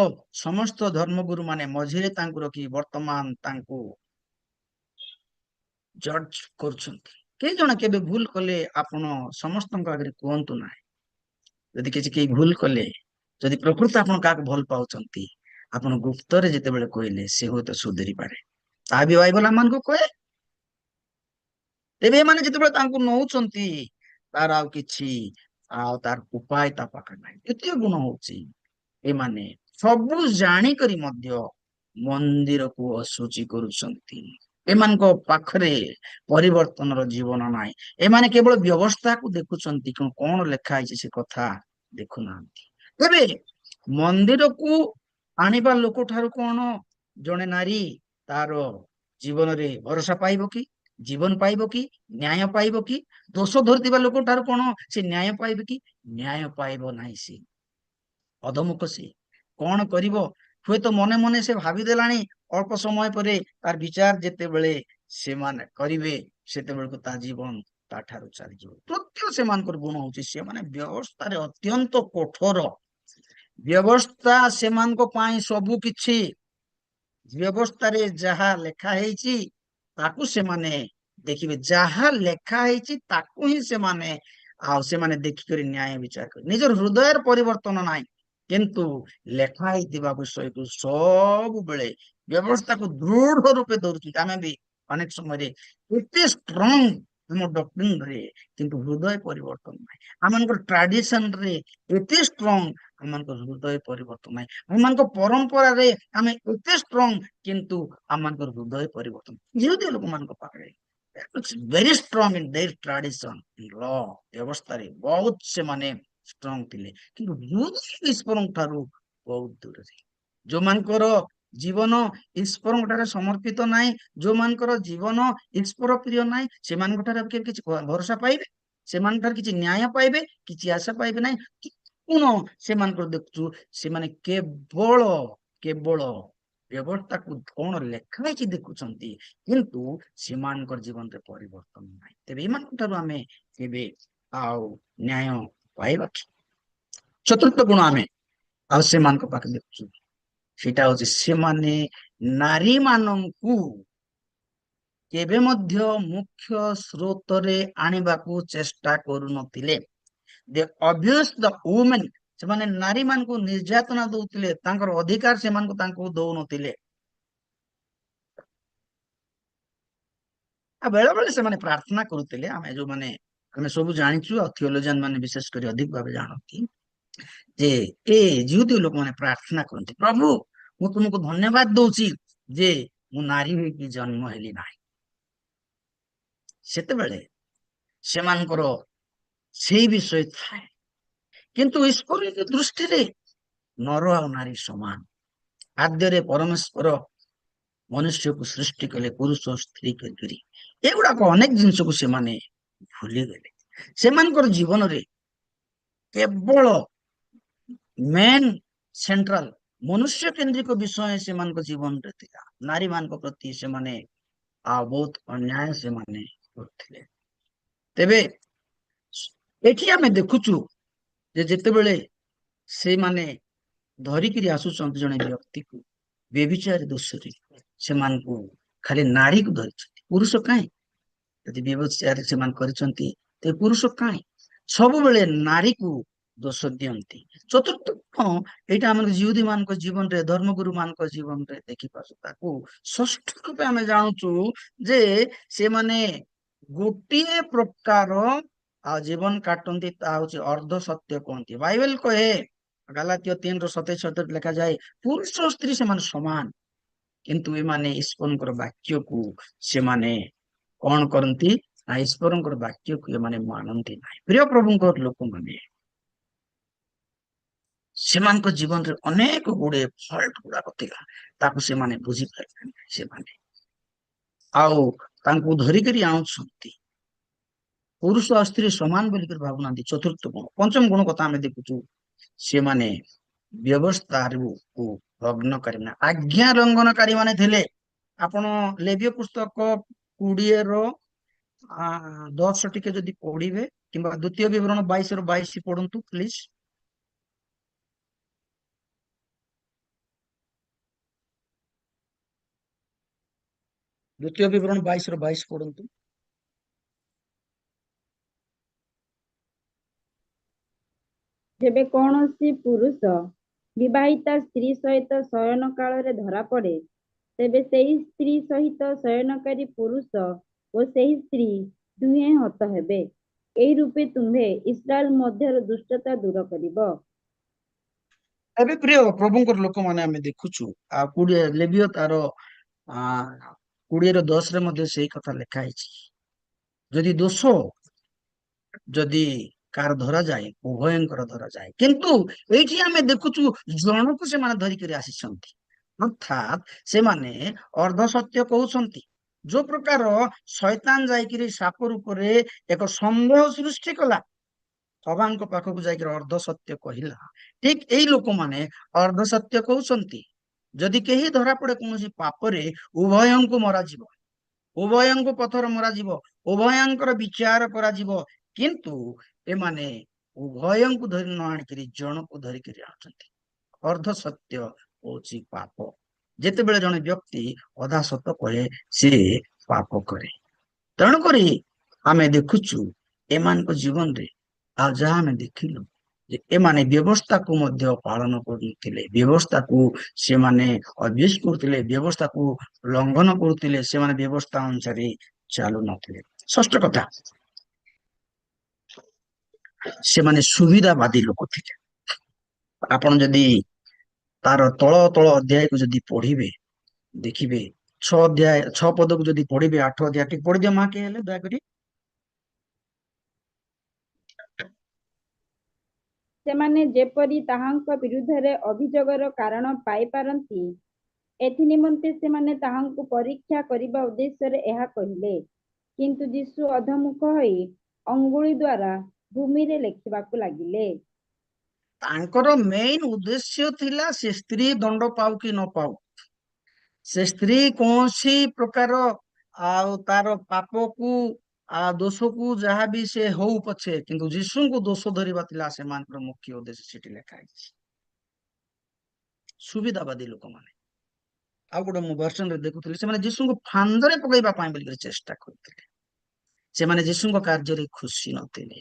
ସମସ୍ତ ଧର୍ମଗୁରୁ ମାନେ ମଝିରେ ତାଙ୍କୁ ରଖି ବର୍ତ୍ତମାନ ତାଙ୍କୁ ଜଜ୍ କରୁଛନ୍ତି। କେହି ଜଣେ କେବେ ଭୁଲ କଲେ ଆପଣ ସମସ୍ତଙ୍କ ଆଗରେ କୁହନ୍ତୁ ନାହିଁ। ଯଦି କିଛି କେହି ଭୁଲ କଲେ, ଯଦି ପ୍ରକୃତ ଆପଣ କାହାକୁ ଭଲ ପାଉଛନ୍ତି, ଆପଣ ଗୁପ୍ତରେ ଯେତେବେଳେ କହିଲେ ସେ ହୁଏତ ସୁଧୁରି ପାରେ। ତାହା ବି ବାଇବଲ ଆମମାନଙ୍କୁ କହେ। ତେବେ ଏମାନେ ଯେତେବେଳେ ତାଙ୍କୁ ନଉଛନ୍ତି, ତାର ଆଉ କିଛି ଆଉ ତାର ଉପାୟ ତା ପାଖରେ ନାହିଁ। ଦ୍ୱିତୀୟ ଗୁଣ ହଉଛି, ଏମାନେ ସବୁ ଜାଣିକରି ମଧ୍ୟ ମନ୍ଦିରକୁ ଅଶୁଚି କରୁଛନ୍ତି। ଏମାନଙ୍କ ପାଖରେ ପରିବର୍ତ୍ତନର ଜୀବନ ନାହିଁ। ଏମାନେ କେବଳ ବ୍ୟବସ୍ଥାକୁ ଦେଖୁଛନ୍ତି, କଣ ଲେଖା ହେଇଛି ସେ କଥା ଦେଖୁନାହାନ୍ତି। ତେବେ ମନ୍ଦିରକୁ ଆଣିବା ଲୋକ ଠାରୁ କଣ ଜଣେ ନାରୀ ତାର ଜୀବନରେ ଭରସା ପାଇବ କି? ଜୀବନ ପାଇବ କି? ନ୍ୟାୟ ପାଇବ କି? ଦୋଷ ଧରିଥିବା ଲୋକ ଠାରୁ କଣ ସେ ନ୍ୟାୟ ପାଇବେ କି? ନ୍ୟାୟ ପାଇବ ନାହିଁ। ସେ ଅଧମୁଖ, ସେ କଣ କରିବ? ହୁଏତ ମନେ ମନେ ସେ ଭାବିଦେଲାଣି, ଅଳ୍ପ ସମୟ ପରେ ତାର ବିଚାର ଯେତେବେଳେ ସେମାନେ କରିବେ, ସେତେବେଳକୁ ତା ଜୀବନ ତା ଠାରୁ ଚାଲିଯିବ। ତୃତୀୟ ସେମାନଙ୍କର ଗୁଣ ହଉଛି, ସେମାନେ ବ୍ୟବସ୍ଥାରେ ଅତ୍ୟନ୍ତ କଠୋର। ବ୍ୟବସ୍ଥା ସେମାନଙ୍କ ପାଇଁ ସବୁ କିଛି। ବ୍ୟବସ୍ଥାରେ ଯାହା ଲେଖା ହେଇଛି ତାକୁ ସେମାନେ ଦେଖିବେ, ଯାହା ଲେଖା ହେଇଛି ତାକୁ ହିଁ ସେମାନେ ଦେଖିକରି ନ୍ୟାୟ ବିଚାର କରିବେ। ନିଜର ହୃଦୟର ପରିବର୍ତ୍ତନ ନାହିଁ, କିନ୍ତୁ ଲେଖା ହେଇଥିବା ବିଷୟକୁ ସବୁବେଳେ ବ୍ୟବସ୍ଥାକୁ ଦୃଢ ରୂପେ ଧରୁଛନ୍ତି। ଆମେ ବି ଅନେକ ସମୟରେ ଏତେ ଷ୍ଟ୍ରଙ୍ଗ ଆମ ଡକ୍ଟ୍ରିନରେ, କିନ୍ତୁ ହୃଦୟ ପରିବର୍ତ୍ତନ ନାହିଁ। ଆମମାନଙ୍କର ଟ୍ରାଡିସନରେ ଏତେ ଷ୍ଟ୍ରଙ୍ଗ, ଆମମାନଙ୍କର ହୃଦୟ ପରିବର୍ତ୍ତନ ନାହିଁ। ଆମମାନଙ୍କ ପରମ୍ପରାରେ ଆମେ ଏତେ ଷ୍ଟ୍ରଙ୍ଗ, କିନ୍ତୁ ଆମମାନଙ୍କର ହୃଦୟ ପରିବର୍ତ୍ତନ। ଯେହେତୁ ଲୋକମାନଙ୍କ ପାଖରେ very strong in their tradition, law, ବ୍ୟବସ୍ଥାରେ ବହୁତ ସେମାନେ ଷ୍ଟ୍ରଙ୍ଗ ଥିଲେ, କିନ୍ତୁ ଈଶ୍ୱରଙ୍କ ଠାରୁ ବହୁତ ଦୂରରେ। ଯୋଉମାନଙ୍କର ଜୀବନ ଈଶ୍ୱରଙ୍କ ଠାରେ ସମର୍ପିତ ନାହିଁ, ଯୋଉମାନଙ୍କର ଜୀବନ ଈଶ୍ୱର ପ୍ରିୟ ନାହିଁ, ସେମାନଙ୍କ ଠାରେ କିଛି ଭରସା ପାଇବେ? ସେମାନଙ୍କ ଠାରେ କିଛି ନ୍ୟାୟ ପାଇବେ? କିଛି ଆଶା ପାଇବେ ନାହିଁ। କଣ ସେମାନଙ୍କର ଦେଖୁଛୁ, ସେମାନେ କେବଳ କେବଳ ବ୍ୟବସ୍ଥାକୁ କଣ ଲେଖା ହେଇଛି ଦେଖୁଛନ୍ତି, କିନ୍ତୁ ସେମାନଙ୍କର ଜୀବନରେ ପରିବର୍ତ୍ତନ ନାହିଁ। ତେବେ ଏମାନଙ୍କ ଠାରୁ ଆମେ କେବେ ଆଉ ନ୍ୟାୟ ପାଇବା କି? ଚତୁର୍ଥ ଗୁଣ ଆମେ ଆଉ ସେମାନଙ୍କ ପାଖରେ ଦେଖୁଛୁ, ସେଇଟା ହଉଛି ସେମାନେ ନାରୀ ମାନଙ୍କୁ କେବେ ମଧ୍ୟ ମୁଖ୍ୟ ସ୍ରୋତରେ ଆଣିବାକୁ ଚେଷ୍ଟା କରୁନଥିଲେ। ଦେ ଅବ୍ୟୁଜ ଦ ୱୁମେନ୍, ସେମାନେ ନାରୀ ମାନଙ୍କୁ ନିର୍ଯାତନା ଦଉଥିଲେ, ତାଙ୍କର ଅଧିକାର ସେମାନଙ୍କୁ ତାଙ୍କୁ ଦଉନଥିଲେ। ଆଉ ବେଳେ ବେଳେ ସେମାନେ ପ୍ରାର୍ଥନା କରୁଥିଲେ। ଆମେ ସବୁ ଜାଣିଛୁ, ଆଉ ଥିଓଲୋଜିଆନ ମାନେ ବିଶେଷ କରି ଅଧିକ ଭାବେ ଜାଣନ୍ତି ଯେ ଏ ଯୁଦୀ ଲୋକମାନେ ପ୍ରାର୍ଥନା କରନ୍ତି, ପ୍ରଭୁ ମୁଁ ତୁମକୁ ଧନ୍ୟବାଦ ଦଉଛି ଯେ ମୁଁ ନାରୀ ହେଇକି ଜନ୍ମ ହେଲି ନାହିଁ। ସେତେବେଳେ ସେମାନଙ୍କର ସେଇ ବିଷୟ ଥାଏ, କିନ୍ତୁ ଈଶ୍ୱରଙ୍କ ଦୃଷ୍ଟିରେ ନର ଆଉ ନାରୀ ସମାନ। ଆଦ୍ୟରେ ପରମେଶ୍ୱର ମନୁଷ୍ୟକୁ ସୃଷ୍ଟି କଲେ ପୁରୁଷ ଓ ସ୍ତ୍ରୀ କରି। ଏଗୁଡାକ ଅନେକ ଜିନିଷକୁ ସେମାନେ ଭୁଲିଗଲେ। ସେମାନଙ୍କର ଜୀବନରେ କେବଳ ମେନ୍ ସେଣ୍ଟ୍ରାଲ ମନୁଷ୍ୟ କେନ୍ଦ୍ରିକ ବିଷୟ ସେମାନଙ୍କ ଜୀବନରେ ଥିଲା। ନାରୀ ମାନଙ୍କ ପ୍ରତି ସେମାନେ ଆଉ ବହୁତ ଅନ୍ୟାୟ ସେମାନେ କରୁଥିଲେ। ତେବେ ଏଠି ଆମେ ଦେଖୁଛୁ ଯେ ଯେତେବେଳେ ସେମାନେ ଧରିକିରି ଆସୁଛନ୍ତି ଜଣେ ବ୍ୟକ୍ତିକୁ ବ୍ୟଭିଚାରୀ ଦୋଷରେ, ସେମାନଙ୍କୁ ଖାଲି ନାରୀକୁ ଧରିଛନ୍ତି, ପୁରୁଷ କାହିଁ? ଯଦି ବ୍ୟବଚାର ସେମାନେ କରିଛନ୍ତି ତ ପୁରୁଷ କାହିଁ? ସବୁବେଳେ ନାରୀକୁ ଦୋଷ ଦିଅନ୍ତି। ଚତୁର୍ଥ ଏଇଟା ଆମର ଜିହୁଦୀ ମାନଙ୍କ ଜୀବନରେ, ଧର୍ମଗୁରୁ ମାନଙ୍କ ଜୀବନରେ ଦେଖିପାରୁଛୁ। ତାକୁ ଷଷ୍ଠ ରୂପେ ଆମେ ଜାଣୁଛୁ ଯେ ସେମାନେ ଗୋଟିଏ ପ୍ରକାର ଆଉ ଜୀବନ କାଟନ୍ତି, ତାହା ହଉଛି ଅର୍ଦ୍ଧ ସତ୍ୟ କୁହନ୍ତି। ବାଇବେଲ କହେ, ଗାଲାତିୟ 3:27 ଲେଖାଯାଏ, ପୁରୁଷ ଓ ସ୍ତ୍ରୀ ସେମାନେ ସମାନ। କିନ୍ତୁ ଏମାନେ ଈଶ୍ୱରଙ୍କର ବାକ୍ୟକୁ ସେମାନେ କଣ କରନ୍ତି ନା ଈଶ୍ୱରଙ୍କର ବାକ୍ୟକୁ ଏମାନେ ମାନନ୍ତି ନାହିଁ। ପ୍ରିୟ ପ୍ରଭୁଙ୍କର ଲୋକମାନେ, ସେମାନଙ୍କ ଜୀବନରେ ଅନେକ ଗୁଡେ ଫଲ୍ଟ ଗୁଡାକ ଥିଲା, ତାକୁ ସେମାନେ ବୁଝିପାରିଲେ ନାହିଁ। ସେମାନେ ଆଉ ତାଙ୍କୁ ଧରିକରି ଆଣୁଛନ୍ତି, ପୁରୁଷ ଆଉ ସ୍ତ୍ରୀ ସମାନ ବୋଲିକରି ଭାବୁନାହାନ୍ତି। ଚତୁର୍ଥ ଗୁଣ, ପଞ୍ଚମ ଗୁଣ କଥା ଆମେ ଦେଖୁଛୁ, ସେମାନେ ବ୍ୟବସ୍ଥାକୁ ଭଗ୍ନକାରୀ ନା ଆଜ୍ଞା ଲଙ୍ଘନକାରୀ ମାନେ ଥିଲେ। ଆପଣ ଲେବୀୟ ପୁସ୍ତକ 20:10 ଟିକେ ଯଦି ପଢିବେ, କିମ୍ବା ଦ୍ୱିତୀୟ ବିବରଣ 22:22 ପଢନ୍ତୁ ପ୍ଲିଜ। ଦ୍ୱିତୀୟ ବିବରଣ 22:22 ପଢନ୍ତୁ। ଯେବେ କୌଣସି ପୁରୁଷ ବିବାହିତା ସ୍ତ୍ରୀ ସହିତ ଶୟନ କାଳରେ ଧରାପଡ଼େ, ତେବେ ସେହି ସ୍ତ୍ରୀ ସହିତ ଶୟନକାରୀ ପୁରୁଷ ଓ ସେହି ସ୍ତ୍ରୀ ଦୁହେଁ ହତ ହେବେ। ଏହି ରୂପେ ତୁମ୍ଭେ ଇସ୍ରାଏଲ ମଧ୍ୟର ଦୁଷ୍ଟତା ଦୂର କରିବ। ଏବେ ପ୍ରିୟ ପ୍ରଭୁଙ୍କର ଲୋକମାନେ ଆମେ ଦେଖୁଛୁ, ଆଉ 20 ଲେବୀୟ ତାର 20:10 ମଧ୍ୟ ସେଇ କଥା ଲେଖା ହେଇଛି। ଯଦି ଦୋଷ ଯଦି କାହାର ଧରାଯାଏ, ଉଭୟଙ୍କର ଧରାଯାଏ। କିନ୍ତୁ ଏଇଠି ଆମେ ଦେଖୁଛୁ ଜଣକୁ ସେମାନେ ଧରିକରି ଆସିଛନ୍ତି, ଅର୍ଥାତ୍ ସେମାନେ ଅର୍ଦ୍ଧ ସତ୍ୟ କହୁଛନ୍ତି। ଯୋଉ ପ୍ରକାର ଶୈତାନ ଯାଇକିରି ସାପ ରୂପରେ ଏକ ସନ୍ଦେହ ସୃଷ୍ଟି କଲା, ହବାଙ୍କ ପାଖକୁ ଯାଇକିରି ଅର୍ଦ୍ଧ ସତ୍ୟ କହିଲା, ଠିକ ଏଇ ଲୋକମାନେ ଅର୍ଦ୍ଧ ସତ୍ୟ କହୁଛନ୍ତି। ଯଦି କେହି ଧରା ପଡେ କୌଣସି ପାପରେ, ଉଭୟଙ୍କୁ ମରାଯିବ, ଉଭୟଙ୍କୁ ପଥର ମରାଯିବ, ଉଭୟଙ୍କର ବିଚାର କରାଯିବ। କିନ୍ତୁ ଏମାନେ ଉଭୟଙ୍କୁ ଧରି ନ ଆଣିକିରି ଜଣକୁ ଧରିକିରି ଆଣୁଛନ୍ତି। ଅର୍ଦ୍ଧ ସତ୍ୟ ହଉଛି ପାପ। ଯେତେବେଳେ ଜଣେ ବ୍ୟକ୍ତି ଅଧା ସତ କହେ, ସେ ପାପ କରେ। ତେଣୁକରି ଆମେ ଦେଖୁଛୁ ଏମାନଙ୍କ ଜୀବନରେ, ଆଉ ଯାହା ଆମେ ଦେଖିଲୁ ଯେ ଏମାନେ ବ୍ୟବସ୍ଥାକୁ ମଧ୍ୟ ପାଳନ କରୁଥିଲେ, ବ୍ୟବସ୍ଥାକୁ ସେମାନେ ଅଭ୍ୟାସ କରୁଥିଲେ, ବ୍ୟବସ୍ଥାକୁ ଲଙ୍ଘନ କରୁଥିଲେ, ସେମାନେ ବ୍ୟବସ୍ଥା ଅନୁସାରେ ଚାଲୁନଥିଲେ। ଷଷ୍ଠ କଥା, ସେମାନେ ସୁବିଧାବାଦୀ ଲୋକ ଥିଲେ। ଆପଣ ଯଦି ତାର ତଳ ତଳ ଅଧ୍ୟାୟକୁ ଯଦି ପଢିବେ, ଦେଖିବେ 6 ପଦକୁ ଯଦି ପଢିବେ, 8 ଅଧ୍ୟାୟ ଟିକେ ପଢିଦିଅ ମା କିଏ ହେଲେ ଦୟାକରି। ସେମାନେ ଯେପରି ତାହାଙ୍କ ବିରୁଦ୍ଧରେ ଅଭିଯୋଗର କାରଣ ପାଇପାରନ୍ତି, ଏଥି ନିମନ୍ତେ ସେମାନେ ତାହାଙ୍କୁ ପରୀକ୍ଷା କରିବା ଉଦ୍ଦେଶ୍ୟରେ ଏହା କହିଲେ। କିନ୍ତୁ ଯୀଶୁ ଅଧମୁଖ ହୋଇ ଅଙ୍ଗୁଳି ଦ୍ୱାରା ଭୂମିରେ ଲେଖିବାକୁ ଲାଗିଲେ। ତାଙ୍କର ମେନ୍ ଉଦ୍ଦେଶ୍ୟ ଥିଲା ସେ ସ୍ତ୍ରୀ ଦଣ୍ଡ ପାଉ କି ନ ପାଉ, ସେ ସ୍ତ୍ରୀ କୌଣସି ପ୍ରକାର ଆଉ ତାର ପାପକୁ ଦୋଷକୁ ଯାହା ବି ସେ ହଉ ପଛେ, କିନ୍ତୁ ଯୀଶୁଙ୍କୁ ଦୋଷ ଧରିବା ଥିଲା ସେମାନଙ୍କର ମୁଖ୍ୟ ଉଦ୍ଦେଶ୍ୟ। ସେଠି ଲେଖା ହେଇଛି ସୁବିଧାବାଦୀ ଲୋକମାନେ। ଆଉ ଗୋଟେ ମୁଁ ବର୍ଷନରେ ଦେଖୁଥିଲି ସେମାନେ ଯୀଶୁଙ୍କୁ ଫାନ୍ଦରେ ପକେଇବା ପାଇଁ ବୋଲିକରି ଚେଷ୍ଟା କରୁଥିଲେ। ସେମାନେ ଯୀଶୁଙ୍କ କାର୍ଯ୍ୟରେ ଖୁସି ନଥିଲେ,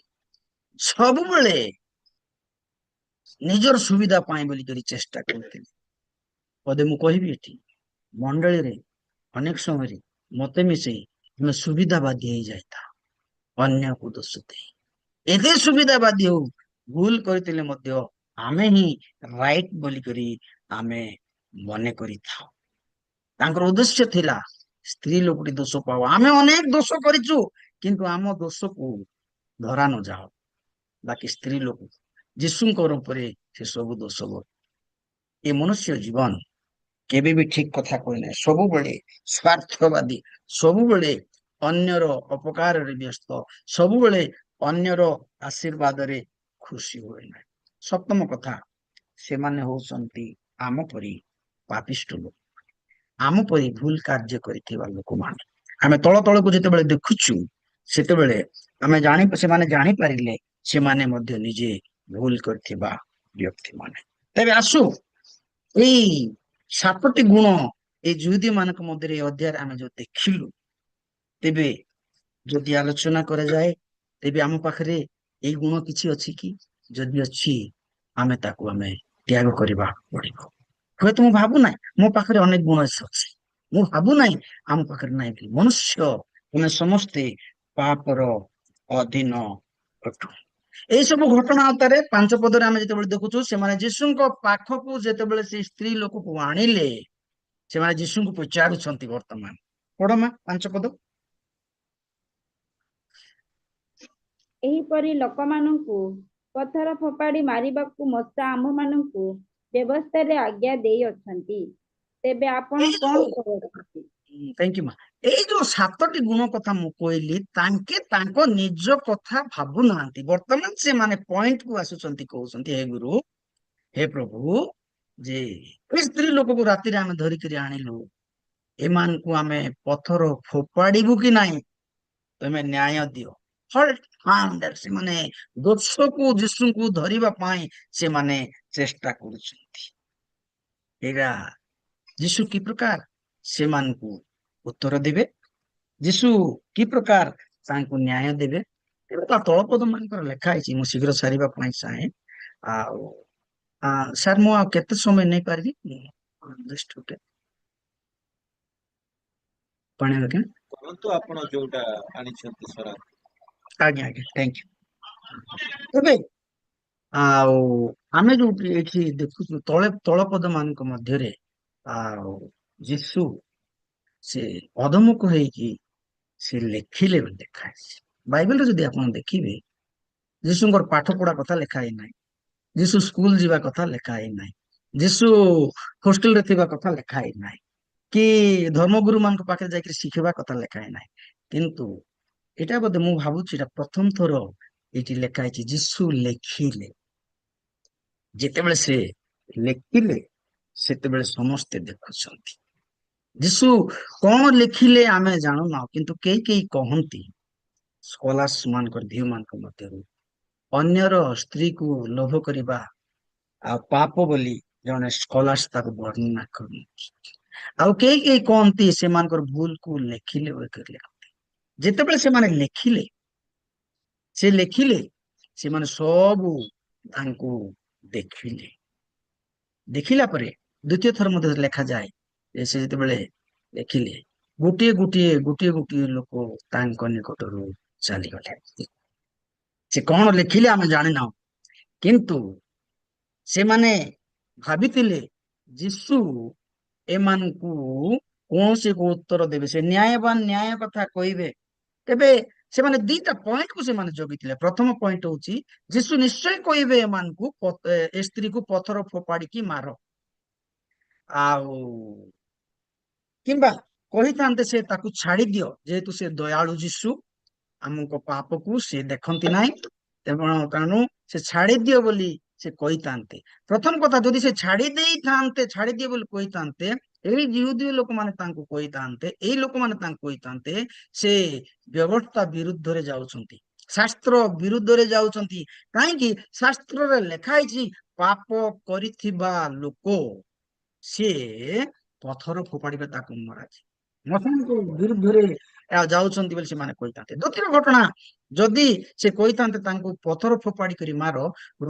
ସବୁବେଳେ ନିଜର ସୁବିଧା ପାଇଁ ବୋଲିକରି ଚେଷ୍ଟା କରୁଥିଲେ। ପଦେ ମୁଁ କହିବି ଏଠି ମଣ୍ଡଳୀରେ ଅନେକ ସମୟରେ ମତେ ମିଶେଇ ଆମେ ସୁବିଧାବାଦୀ ହେଇଯାଇଥାଉ, ଅନ୍ୟକୁ ଦୋଷ ଦେଇ। ଏତେ ସୁବିଧାବାଦୀ ହଉ, ଭୁଲ କରିଥିଲେ ମଧ୍ୟ ଆମେ ହିଁ ରାଇଟ ବୋଲିକରି ଆମେ ମନେ କରିଥାଉ। ତାଙ୍କର ଉଦ୍ଦେଶ୍ୟ ଥିଲା ସ୍ତ୍ରୀ ଲୋକଟି ଦୋଷ ପାଉ। ଆମେ ଅନେକ ଦୋଷ କରିଛୁ, କିନ୍ତୁ ଆମ ଦୋଷକୁ ଧରା ନ ଯାଉ। ବାକି ସ୍ତ୍ରୀ ଲୋକ ଯୀଶୁଙ୍କର ଉପରେ ସେ ସବୁ ଦୋଷ। ଏ ମନୁଷ୍ୟ ଜୀବନ କେବେ ବି ଠିକ କଥା କହିନାହିଁ, ସବୁବେଳେ ସ୍ୱାର୍ଥବାଦୀ, ସବୁବେଳେ ଅନ୍ୟର ଅପକାରରେ ବ୍ୟସ୍ତ, ସବୁବେଳେ ଅନ୍ୟର ଆଶୀର୍ବାଦରେ ଖୁସି ହୁଏ ନାହିଁ। ସପ୍ତମ କଥା, ସେମାନେ ହଉଛନ୍ତି ଆମ ପରି ପାପିଷ୍ଟ ଲୋକ, ଆମ ପରି ଭୁଲ କାର୍ଯ୍ୟ କରିଥିବା ଲୋକମାନେ। ଆମେ ତଳ ତଳକୁ ଯେତେବେଳେ ଦେଖୁଛୁ, ସେତେବେଳେ ସେମାନେ ଜାଣିପାରିଲେ ସେମାନେ ମଧ୍ୟ ନିଜେ ଭୁଲ କରିଥିବା ବ୍ୟକ୍ତିମାନେ। ତେବେ ଆସୁ ଏଇ 7ଟି ଗୁଣ ଏଇ ଯୁହୁଦୀ ମାନଙ୍କ ମଧ୍ୟରେ ଏ ଅଧ୍ୟାୟରେ ଆମେ ଯୋଉ ଦେଖିଲୁ, ତେବେ ଯଦି ଆଲୋଚନା କରାଯାଏ, ତେବେ ଆମ ପାଖରେ ଏଇ ଗୁଣ କିଛି ଅଛି କି? ଯଦି ଅଛି, ଆମେ ତ୍ୟାଗ କରିବା ପଡିବ। ହୁଏତ ମୁଁ ଭାବୁନାହିଁ ମୋ ପାଖରେ ଅନେକ ଗୁଣ ଅଛି, ମୁଁ ଭାବୁନାହିଁ ଆମ ପାଖରେ ନାହିଁ ବୋଲି। ମନୁଷ୍ୟ ଆମେ ସମସ୍ତେ ପାପର ଅଧୀନ ଅଟୁ। ଏଇ ସବୁ ଘଟଣା ଆଉତାରେ 5 ପଦରେ ଆମେ ଯେତେବେଳେ ଦେଖୁଛୁ, ସେମାନେ ଯୀଶୁଙ୍କ ପାଖକୁ ଯେତେବେଳେ ସେ ସ୍ତ୍ରୀ ଲୋକକୁ ଆଣିଲେ, ସେମାନେ ଯୀଶୁଙ୍କୁ ପଚାରୁଛନ୍ତି ବର୍ତ୍ତମାନ। ପଢମା 5 ପଦ। ଏହିପରି ଲୋକମାନଙ୍କୁ ପଥର ଫୋପାଡ଼ି ମାରିବାକୁ ମୋଶା ଆମ୍ଭମାନଙ୍କୁ ବ୍ୟବସ୍ଥାରେ ଆଜ୍ଞା ଦେଇଅଛନ୍ତି। ତେବେ ଆପଣ ଏଇ କଣ ଯୋଉ କରୁଛନ୍ତି? ଥ୍ୟାଙ୍କ ୟୁ ମା। ଏଇ ଯୋଉ 7ଟି ଗୁଣ କଥା ମୁଁ କହିଲି, ତାଙ୍କେ ତାଙ୍କ ନିଜ କଥା ଭାବୁନାହାନ୍ତି। ବର୍ତ୍ତମାନ ସେମାନେ ପଏଣ୍ଟକୁ ଆସୁଛନ୍ତି, କହୁଛନ୍ତି ହେ ଗୁରୁ, ହେ ପ୍ରଭୁ, ଯେ ଏ ସ୍ତ୍ରୀ ଲୋକକୁ ରାତିରେ ଆମେ ଧରିକିରି ଆଣିଲୁ, ଏମାନଙ୍କୁ ଆମେ ପଥର ଫୋପାଡ଼ିବୁ କି ନାହିଁ, ତମେ ନ୍ୟାୟ ଦିଅ। ସେମାନେ ଦୋଷକୁ ଯୀଶୁଙ୍କୁ ଧରିବା ପାଇଁ ସେମାନେ ଚେଷ୍ଟା କରୁଛନ୍ତି। ଏଇଟା ଯୀଶୁ କି ପ୍ରକାର ସେମାନଙ୍କୁ ଉତ୍ତର ଦେବେ, ଯୀଶୁ କି ପ୍ରକାର ତାଙ୍କୁ ନ୍ୟାୟ ଦେବେ। ତେବେ ତା ତଳପଦ ମାନଙ୍କର ଲେଖା ହେଇଛି, ମୁଁ ଶୀଘ୍ର ସାରିବା ପାଇଁ ଚାହେଁ। ଆଉ ସାର୍, ମୁଁ ଆଉ କେତେ ସମୟ ନେଇପାରିବି? ପାଣି ଆଜ୍ଞା କରନ୍ତୁ ଆପଣ ଯୋଉଟା ଆଣିଛନ୍ତି ସରା। ଆଜ୍ଞା ଥ୍ୟାଙ୍କ ୟୁ। ଏବେ ଆଉ ଆମେ ଯୋଉଠି ଏଠି ଦେଖୁଛୁ ତଳପଦ ମାନଙ୍କ ମଧ୍ୟରେ, ଆଉ ଯୀଶୁ ସେ ଅଧମୁଖ ହେଇକି ସେ ଲେଖିଲେ ବୋଲି ଲେଖା ହେଇଛି। ବାଇବେଲରେ ଯଦି ଆପଣ ଦେଖିବେ, ଯୀଶୁଙ୍କର ପାଠ ପଢା କଥା ଲେଖା ହେଇନାହିଁ, ଯୀଶୁ ସ୍କୁଲ ଯିବା କଥା ଲେଖା ହେଇନାହିଁ, ଯୀଶୁ ହଷ୍ଟେଲରେ ଥିବା କଥା ଲେଖା ହେଇନାହିଁ, କି ଧର୍ମଗୁରୁ ମାନଙ୍କ ପାଖରେ ଯାଇକି ଶିଖିବା କଥା ଲେଖା ହେଇନାହିଁ। କିନ୍ତୁ ଏଇଟା ବୋଧେ ମୁଁ ଭାବୁଛି ଏଇଟା ପ୍ରଥମ ଥର ଏଇଠି ଲେଖା ହେଇଛି। ଯୀଶୁ ଲେଖିଲେ, ଯେତେବେଳେ ସେ ଲେଖିଲେ ସେତେବେଳେ ସମସ୍ତେ ଦେଖୁଛନ୍ତି। ଯୀଶୁ କଣ ଲେଖିଲେ ଆମେ ଜାଣୁନାହୁଁ, କିନ୍ତୁ କେହି କେହି କହନ୍ତି, ସ୍କଲାର୍ସ ମାନଙ୍କର ଧ୍ୟୁ ମାନଙ୍କ ମଧ୍ୟରୁ, ଅନ୍ୟର ସ୍ତ୍ରୀକୁ ଲୋଭ କରିବା ଆଉ ପାପ ବୋଲି ଜଣେ ସ୍କଲାର୍ସ ତାକୁ ବର୍ଣ୍ଣନା କରନ୍ତି। ଆଉ କେହି କେହି କହନ୍ତି ସେମାନଙ୍କର ଭୁଲକୁ ଲେଖିଲେ ଲେଖନ୍ତି। ଯେତେବେଳେ ସେମାନେ ଲେଖିଲେ ସେମାନେ ସବୁ ତାଙ୍କୁ ଦେଖିଲେ। ଦେଖିଲା ପରେ ଦ୍ୱିତୀୟ ଥର ମଧ୍ୟ ଲେଖାଯାଏ ଯେ ସେ ଯେତେବେଳେ ଲେଖିଲେ, ଗୋଟିଏ ଲୋକ ତାଙ୍କ ନିକଟରୁ ଚାଲିଗଲେ। ସେ କଣ ଲେଖିଲେ ଆମେ ଜାଣିନାହୁଁ, କିନ୍ତୁ ସେମାନେ ଭାବିଥିଲେ ଯୀଶୁ ଏମାନଙ୍କୁ କୌଣସି ଉତ୍ତର ଦେବେ, ସେ ନ୍ୟାୟବାନ ନ୍ୟାୟ କଥା କହିବେ। ତେବେ ସେମାନେ 2ଟା ପଏଣ୍ଟକୁ ସେମାନେ ଜଗିଥିଲେ। ପ୍ରଥମ ପଏଣ୍ଟ ହଉଛି, ଯୀଶୁ ନିଶ୍ଚୟ କହିବେ ଏମାନଙ୍କୁ ଏ ସ୍ତ୍ରୀକୁ ପଥର ଫୋପାଡ଼ିକି ମାର, ଆଉ କିମ୍ବା କହିଥାନ୍ତେ ସେ ତାକୁ ଛାଡି ଦିଅ, ଯେହେତୁ ସେ ଦୟାଳୁ ଯୀଶୁ, ଆମଙ୍କ ପାପକୁ ସେ ଦେଖନ୍ତି ନାହିଁ, ତେଣୁ ସେ ଛାଡି ଦିଅ ବୋଲି ସେ କହିଥାନ୍ତେ। ପ୍ରଥମ କଥା, ଯଦି ସେ ଛାଡିଦିଅ ବୋଲି କହିଥାନ୍ତେ, ଏଇ ଜିହୁଦୀ ଲୋକମାନେ ତାଙ୍କୁ କହିଥାନ୍ତେ, ଏଇ ଲୋକମାନେ ତାଙ୍କୁ କହିଥାନ୍ତେ ସେ ବ୍ୟବସ୍ଥା ବିରୁଦ୍ଧରେ ଯାଉଛନ୍ତି, ଶାସ୍ତ୍ର ବିରୁଦ୍ଧରେ ଯାଉଛନ୍ତି। କାହିଁକି? ଶାସ୍ତ୍ରରେ ଲେଖା ହେଇଛି ପାପ କରିଥିବା ଲୋକ ସିଏ ପଥର ଫୋପାଡ଼ିବେ ତାକୁ ମରାଯାଏ। ମଶାଙ୍କ ବିରୁଦ୍ଧରେ ଯାଉଛନ୍ତି ବୋଲି ସେମାନେ କହିଥାନ୍ତି। ଦ୍ୱିତୀୟ ଘଟଣା, ଯଦି ସେ କହିଥାନ୍ତେ ତାଙ୍କୁ ପଥର ଫୋପାଡ଼ି କରି ମାର,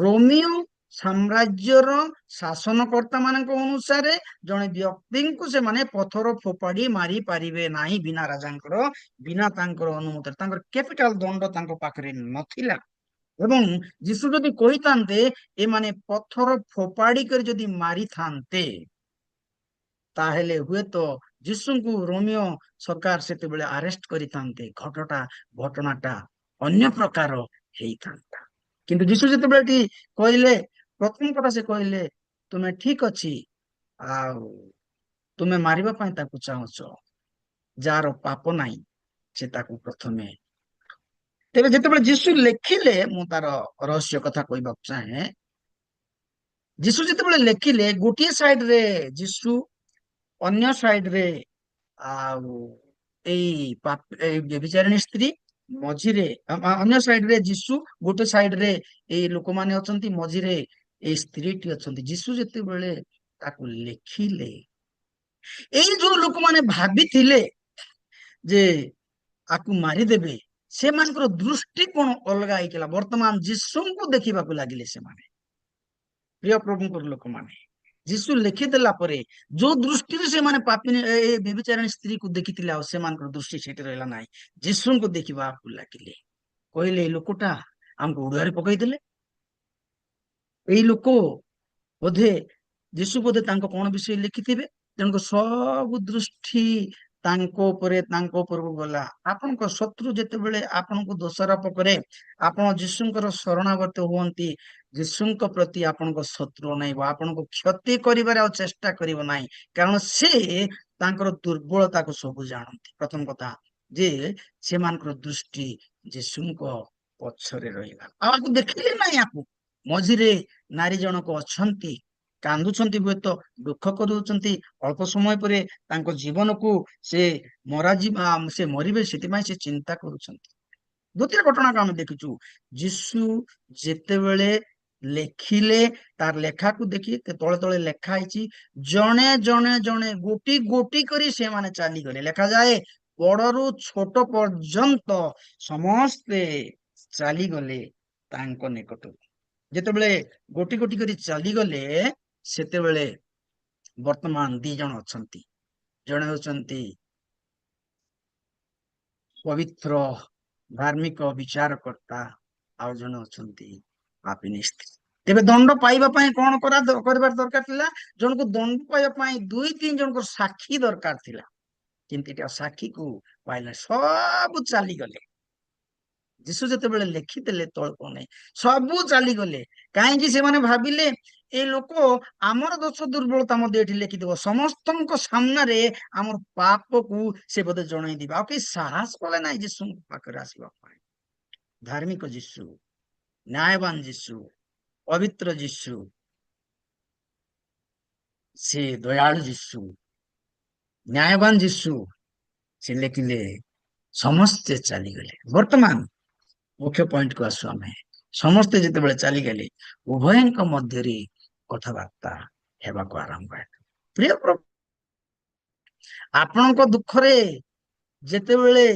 ରୋମିଓ ସାମ୍ରାଜ୍ୟର ଶାସନକର୍ତ୍ତା ମାନଙ୍କ ଅନୁସାରେ ଜଣେ ବ୍ୟକ୍ତିଙ୍କୁ ସେମାନେ ପଥର ଫୋପାଡ଼ି ମାରି ପାରିବେ ନାହିଁ ବିନା ରାଜାଙ୍କର, ବିନା ତାଙ୍କର ଅନୁମତିରେ। ତାଙ୍କର କ୍ୟାପିଟାଲ ଦଣ୍ଡ ତାଙ୍କ ପାଖରେ ନଥିଲା। ଏବଂ ଯୀଶୁ ଯଦି କହିଥାନ୍ତେ ଏମାନେ ପଥର ଫୋପାଡ଼ି କରି ଯଦି ମାରିଥାନ୍ତେ, ତାହେଲେ ହୁଏତ ଯୀଶୁଙ୍କୁ ରୋମିଓ ସରକାର ସେତେବେଳେ ଆରେଷ୍ଟ କରିଥାନ୍ତେ, ଘଟଣାଟା ଅନ୍ୟ ପ୍ରକାର ହେଇଥାନ୍ତା। କିନ୍ତୁ ଯୀଶୁ ଯେତେବେଳେ ଏଠି କହିଲେ, ପ୍ରଥମ କଥା ସେ କହିଲେ, ତୁମେ ଠିକ ଅଛି, ଆଉ ତୁମେ ମାରିବା ପାଇଁ ତାକୁ ଚାହୁଁଛ, ଯାହାର ପାପ ନାହିଁ ସେ ତାକୁ ପ୍ରଥମେ। ତେବେ ଯେତେବେଳେ ଯୀଶୁ ଲେଖିଲେ, ମୁଁ ତାର ରହସ୍ୟ କଥା କହିବାକୁ ଚାହେଁ। ଯୀଶୁ ଯେତେବେଳେ ଲେଖିଲେ, ଗୋଟିଏ ସାଇଡରେ ଯୀଶୁ, ଅନ୍ୟ ସାଇଡରେ ଆଉ ଏଇ ବ୍ୟଭିଚାରିଣୀ ସ୍ତ୍ରୀ, ମଝିରେ ଅନ୍ୟ ସାଇଡରେ ଯୀଶୁ, ଗୋଟେ ସାଇଡରେ ଏଇ ଲୋକମାନେ ଅଛନ୍ତି, ମଝିରେ ଏଇ ସ୍ତ୍ରୀଟି ଅଛନ୍ତି। ଯୀଶୁ ଯେତେବେଳେ ତାକୁ ଲେଖିଲେ, ଏଇ ଯୋଉ ଲୋକମାନେ ଭାବିଥିଲେ ଯେ ଆକୁ ମାରିଦେବେ, ସେମାନଙ୍କର ଦୃଷ୍ଟିକୋଣ ଅଲଗା ହେଇଥିଲା। ବର୍ତ୍ତମାନ ଯୀଶୁଙ୍କୁ ଦେଖିବାକୁ ଲାଗିଲେ ସେମାନେ। ପ୍ରିୟ ପ୍ରଭୁଙ୍କର ଲୋକମାନେ, ଯୀଶୁ ଲେଖିଦେଲା ପରେ ଯୋଉ ଦୃଷ୍ଟିରେ ସେମାନେ ପାପିନୀ ଏ ବ୍ୟଭିଚାରିଣୀ ସ୍ତ୍ରୀକୁ ଦେଖିଥିଲେ, ଆଉ ସେମାନଙ୍କର ଦୃଷ୍ଟି ସେଠି ରହିଲା ନାହିଁ, ଯୀଶୁଙ୍କୁ ଦେଖିବାକୁ ଲାଗିଲେ। କହିଲେ, ଏଇ ଲୋକଟା ଆମକୁ ଉଡ଼ୁଆରେ ପକେଇଦେଲେ। ଏଇ ଲୋକ ବୋଧେ, ଯୀଶୁ ବୋଧେ ତାଙ୍କ କଣ ବିଷୟ ଲେଖିଥିବେ, ତେଣୁ ସବୁ ଦୃଷ୍ଟି ତାଙ୍କ ଉପରକୁ ଗଲା। ଆପଣଙ୍କ ଶତ୍ରୁ ଯେତେବେଳେ ଆପଣଙ୍କୁ ଦୋଷାରୋପ କରେ, ଆପଣ ଯୀଶୁଙ୍କର ଶରଣାଗତ ହୁଅନ୍ତି, ଯୀଶୁଙ୍କ ପ୍ରତି ଆପଣଙ୍କ ଶତ୍ରୁ ଅନାଇବ, ଆପଣଙ୍କୁ କ୍ଷତି କରିବାରେ ଆଉ ଚେଷ୍ଟା କରିବ ନାହିଁ, କାରଣ ସେ ତାଙ୍କର ଦୁର୍ବଳତାକୁ ସବୁ ଜାଣନ୍ତି। ପ୍ରଥମ କଥା ଯେ ସେମାନଙ୍କର ଦୃଷ୍ଟି ଯୀଶୁଙ୍କ ପଛରେ ରହିଲା, ଆଉ ଆକୁ ଦେଖିଲେ ନାହିଁ। ଆକୁ ମଝିରେ ନାରୀ ଜଣକ ଅଛନ୍ତି, କାନ୍ଦୁଛନ୍ତି, ହୁଏତ ଦୁଃଖ କରୁଛନ୍ତି, ଅଳ୍ପ ସମୟ ପରେ ତାଙ୍କ ଜୀବନକୁ ସେ ମରିବେ, ସେଥିପାଇଁ ସେ ଚିନ୍ତା କରୁଛନ୍ତି। ଦ୍ୱିତୀୟ ଘଟଣାକୁ ଆମେ ଦେଖିଛୁ, ଯୀଶୁ ଯେତେବେଳେ ଲେଖିଲେ, ତାର ଲେଖାକୁ ଦେଖି ତଳେ ତଳେ ଲେଖା ହେଇଛି, ଜଣେ ଜଣେ ଜଣେ ଗୋଟି ଗୋଟି କରି ସେମାନେ ଚାଲିଗଲେ। ଲେଖାଯାଏ, ବଡରୁ ଛୋଟ ପର୍ଯ୍ୟନ୍ତ ସମସ୍ତେ ଚାଲିଗଲେ ତାଙ୍କ ନିକଟକୁ। ଯେତେବେଳେ ଗୋଟି ଗୋଟି କରି ଚାଲିଗଲେ, ସେତେବେଳେ ବର୍ତ୍ତମାନ ଦି ଜଣ ଅଛନ୍ତି। ଜଣେ ହଉଛନ୍ତି ପବିତ୍ର ଧାର୍ମିକ ବିଚାରକର୍ତ୍ତା, ଆଉ ଜଣେ ଅଛନ୍ତି ପାପିନୀ ସ୍ତ୍ରୀ। ତେବେ ଦଣ୍ଡ ପାଇବା ପାଇଁ କଣ କରିବାର ଦରକାର ଥିଲା? ଜଣକୁ ଦଣ୍ଡ ପାଇବା ପାଇଁ 2-3 ଜଣଙ୍କର ସାକ୍ଷୀ ଦରକାର ଥିଲା, କିନ୍ତୁ ଏଟା ସାକ୍ଷୀକୁ ପାଇଲେ, ସବୁ ଚାଲିଗଲେ। ଯୀଶୁ ଯେତେବେଳେ ଲେଖିଦେଲେ ତଳକୁ ନେଇ ସବୁ ଚାଲିଗଲେ। କାହିଁକି? ସେମାନେ ଭାବିଲେ ଏ ଲୋକ ଆମର ଦୋଷ ଦୁର୍ବଳତା ମଧ୍ୟ ଏଠି ଲେଖିଦେବ, ସମସ୍ତଙ୍କ ସାମ୍ନାରେ ଆମର ପାପକୁ ସେ ବୋଧେ ଜଣାଇ ଦିବ। ଆଉ କେହି ସାହସ କଲେ ନାହିଁ ଯୀଶୁଙ୍କ ପାଖରେ ଆସିବା ପାଇଁ। ଧାର୍ମିକ ଯୀଶୁ, ନ୍ୟାୟବାନ ଯୀଶୁ, ପବିତ୍ର ଯୀଶୁ, ସେ ଦୟାଳୁ ଯୀଶୁ, ନ୍ୟାୟବାନ ଯୀଶୁ, ସେ ଲେଖିଲେ, ସମସ୍ତେ ଚାଲିଗଲେ। ବର୍ତ୍ତମାନ ମୁଖ୍ୟ ପଏଣ୍ଟକୁ ଆସୁ ଆମେ। ସମସ୍ତେ ଯେତେବେଳେ ଚାଲିଗଲେ, ଉଭୟଙ୍କ ମଧ୍ୟରେ କଥାବାର୍ତ୍ତା ହେବାକୁ ଆରମ୍ଭ ହେଲା। ପ୍ରିୟ ପ୍ରଭୁ, ଆପଣଙ୍କ ଦୁଃଖରେ ଯେତେବେଳେ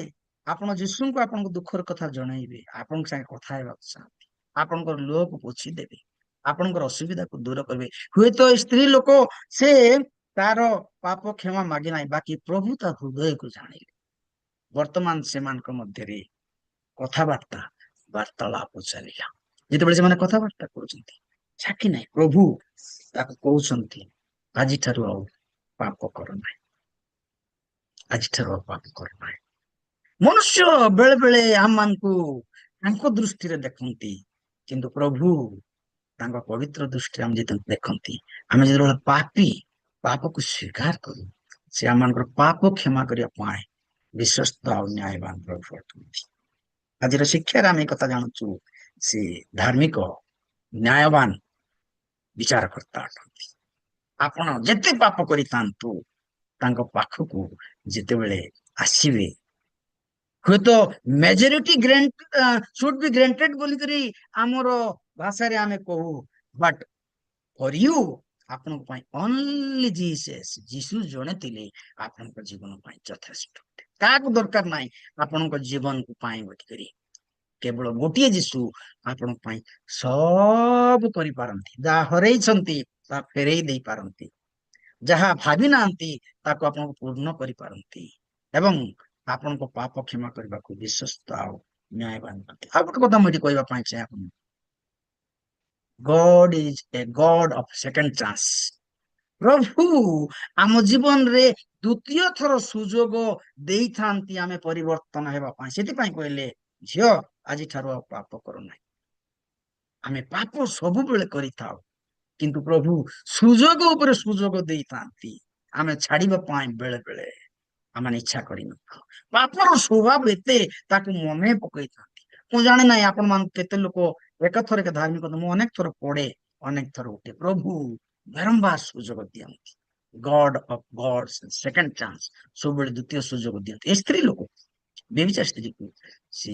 ଆପଣ ଯୀଶୁଙ୍କୁ ଆପଣଙ୍କ ଦୁଃଖର କଥା ଜଣାଇବେ, ଆପଣଙ୍କ ସାଙ୍ଗେ କଥା ହେବାକୁ ଚାହାନ୍ତି, ଆପଣଙ୍କର ଲୁହକୁ ପୋଛିଦେବେ, ଆପଣଙ୍କର ଅସୁବିଧାକୁ ଦୂର କରିବେ। ହୁଏତ ଏ ସ୍ତ୍ରୀ ଲୋକ ସେ ତାର ପାପ କ୍ଷମା ମାଗି ନାହିଁ, ବାକି ପ୍ରଭୁ ତା ହୃଦୟକୁ ଜାଣିଲେ। ବର୍ତ୍ତମାନ ସେମାନଙ୍କ ମଧ୍ୟରେ କଥାବାର୍ତ୍ତା, ବାର୍ତ୍ତାଳାପ ଚାଲିଲା। ଯେତେବେଳେ ସେମାନେ କଥାବାର୍ତ୍ତା କରୁଛନ୍ତି, ସାକ୍ଷୀ ନାହିଁ, ପ୍ରଭୁ ତାକୁ କହୁଛନ୍ତି, ଆଜିଠାରୁ ଆଉ ପାପ କର ନାହିଁ, ଆଜିଠାରୁ ଆଉ ପାପ କର ନାହିଁ। ମନୁଷ୍ୟ ବେଳେ ବେଳେ ଆମମାନଙ୍କୁ ତାଙ୍କ ଦୃଷ୍ଟିରେ ଦେଖନ୍ତି, କିନ୍ତୁ ପ୍ରଭୁ ତାଙ୍କ ପବିତ୍ର ଦୃଷ୍ଟିରେ ଆମେ ଯେତେବେଳେ ଦେଖନ୍ତି, ଆମେ ଯେତେବେଳେ ପାପକୁ ସ୍ୱୀକାର କରୁ, ସେ ଆମମାନଙ୍କର ପାପ କ୍ଷମା କରିବା ପାଇଁ ବିଶ୍ୱସ୍ତ ଆଉ ନ୍ୟାୟବାନ ପ୍ରଭୁ ଅଟନ୍ତି। ଆଜିର ଶିକ୍ଷାରେ ଆମେ କଥା ଜାଣୁଛୁ, ସେ ଧାର୍ମିକ ନ୍ୟାୟବାନ ବିଚାରକର୍ତ୍ତା ଅଟନ୍ତି। ଆପଣ ଯେତେ ପାପ କରିଥାନ୍ତୁ, ତାଙ୍କ ପାଖକୁ ଯେତେବେଳେ ଆସିବେ, ହୁଏତ ମେଜରିଟି ସୁଡ୍ ବି ଗ୍ରାଣ୍ଟେଡ ବୋଲିକରି ଆମର ଭାଷାରେ ଆମେ କହୁ, ବଟ୍ ଫର ୟୁ ଆପଣଙ୍କ ପାଇଁ ଓନ୍ଲି ଜିସସ୍, ଯୀଶୁ ଜଣେ ଥିଲେ ଆପଣଙ୍କ ଜୀବନ ପାଇଁ ଯଥେଷ୍ଟ। କାହାକୁ ଦରକାର ନାହିଁ ଆପଣଙ୍କ ଜୀବନକୁ ପାଇଁ ବୋଲିକରି। କେବଳ ଗୋଟିଏ ଯୀଶୁ ଆପଣଙ୍କ ପାଇଁ ସବୁ କରିପାରନ୍ତି। ଯାହା ହରେଇଛନ୍ତି ତାହା ଫେରେଇ ଦେଇ ପାରନ୍ତି, ଯାହା ଭାବି ନାହାନ୍ତି ତାକୁ ଆପଣଙ୍କୁ ପୂର୍ଣ୍ଣ କରିପାରନ୍ତି, ଏବଂ ଆପଣଙ୍କ ପାପ କ୍ଷମା କରିବାକୁ ବିଶ୍ୱସ୍ତ ଆଉ ନ୍ୟାୟବାନ। ଆଉ ଗୋଟେ କଥା ମୁଁ ଏଠି କହିବା ପାଇଁ ଚାହେଁ ଆପଣଙ୍କୁ, God is a God of second chance. ପ୍ରଭୁ ଆମ ଜୀବନରେ ଦ୍ୱିତୀୟ ଥର ସୁଯୋଗ ଦେଇଥାନ୍ତି ଆମେ ପରିବର୍ତ୍ତନ ହେବା ପାଇଁ। ସେଥିପାଇଁ କହିଲେ, ଝିଅ ଆଜିଠାରୁ ଆଉ ପାପ କର ନାହିଁ। ଆମେ ପାପ ସବୁବେଳେ କରିଥାଉ, କିନ୍ତୁ ପ୍ରଭୁ ସୁଯୋଗ ଉପରେ ସୁଯୋଗ ଦେଇଥାନ୍ତି ଆମେ ଛାଡିବା ପାଇଁ। ବେଳେ ବେଳେ ଆମେ ଇଚ୍ଛା କରିନଥାଉ, ପାପର ସ୍ୱଭାବ ଏତେ ତାକୁ ମନେ ପକେଇଥାନ୍ତି। ମୁଁ ଜାଣେ ନାହିଁ ଆପଣ ମାନଙ୍କୁ କେତେ ଲୋକ ଏକଥରକେ ଧାର୍ମିକ, ମୁଁ ଅନେକ ଥର ପଢେ, ଅନେକ ଥର ଉଠେ। ପ୍ରଭୁ ବାରମ୍ବାର ସୁଯୋଗ ଦିଅନ୍ତି। ଗଡ ଅଫ ଗଡ ସେକେଣ୍ଡ ଚାନ୍ସ, ସବୁବେଳେ ଦ୍ୱିତୀୟ ସୁଯୋଗ ଦିଅନ୍ତି। ଏ ସ୍ତ୍ରୀ ଲୋକ, ବ୍ୟଭିଚାର ସ୍ତ୍ରୀକୁ ସେ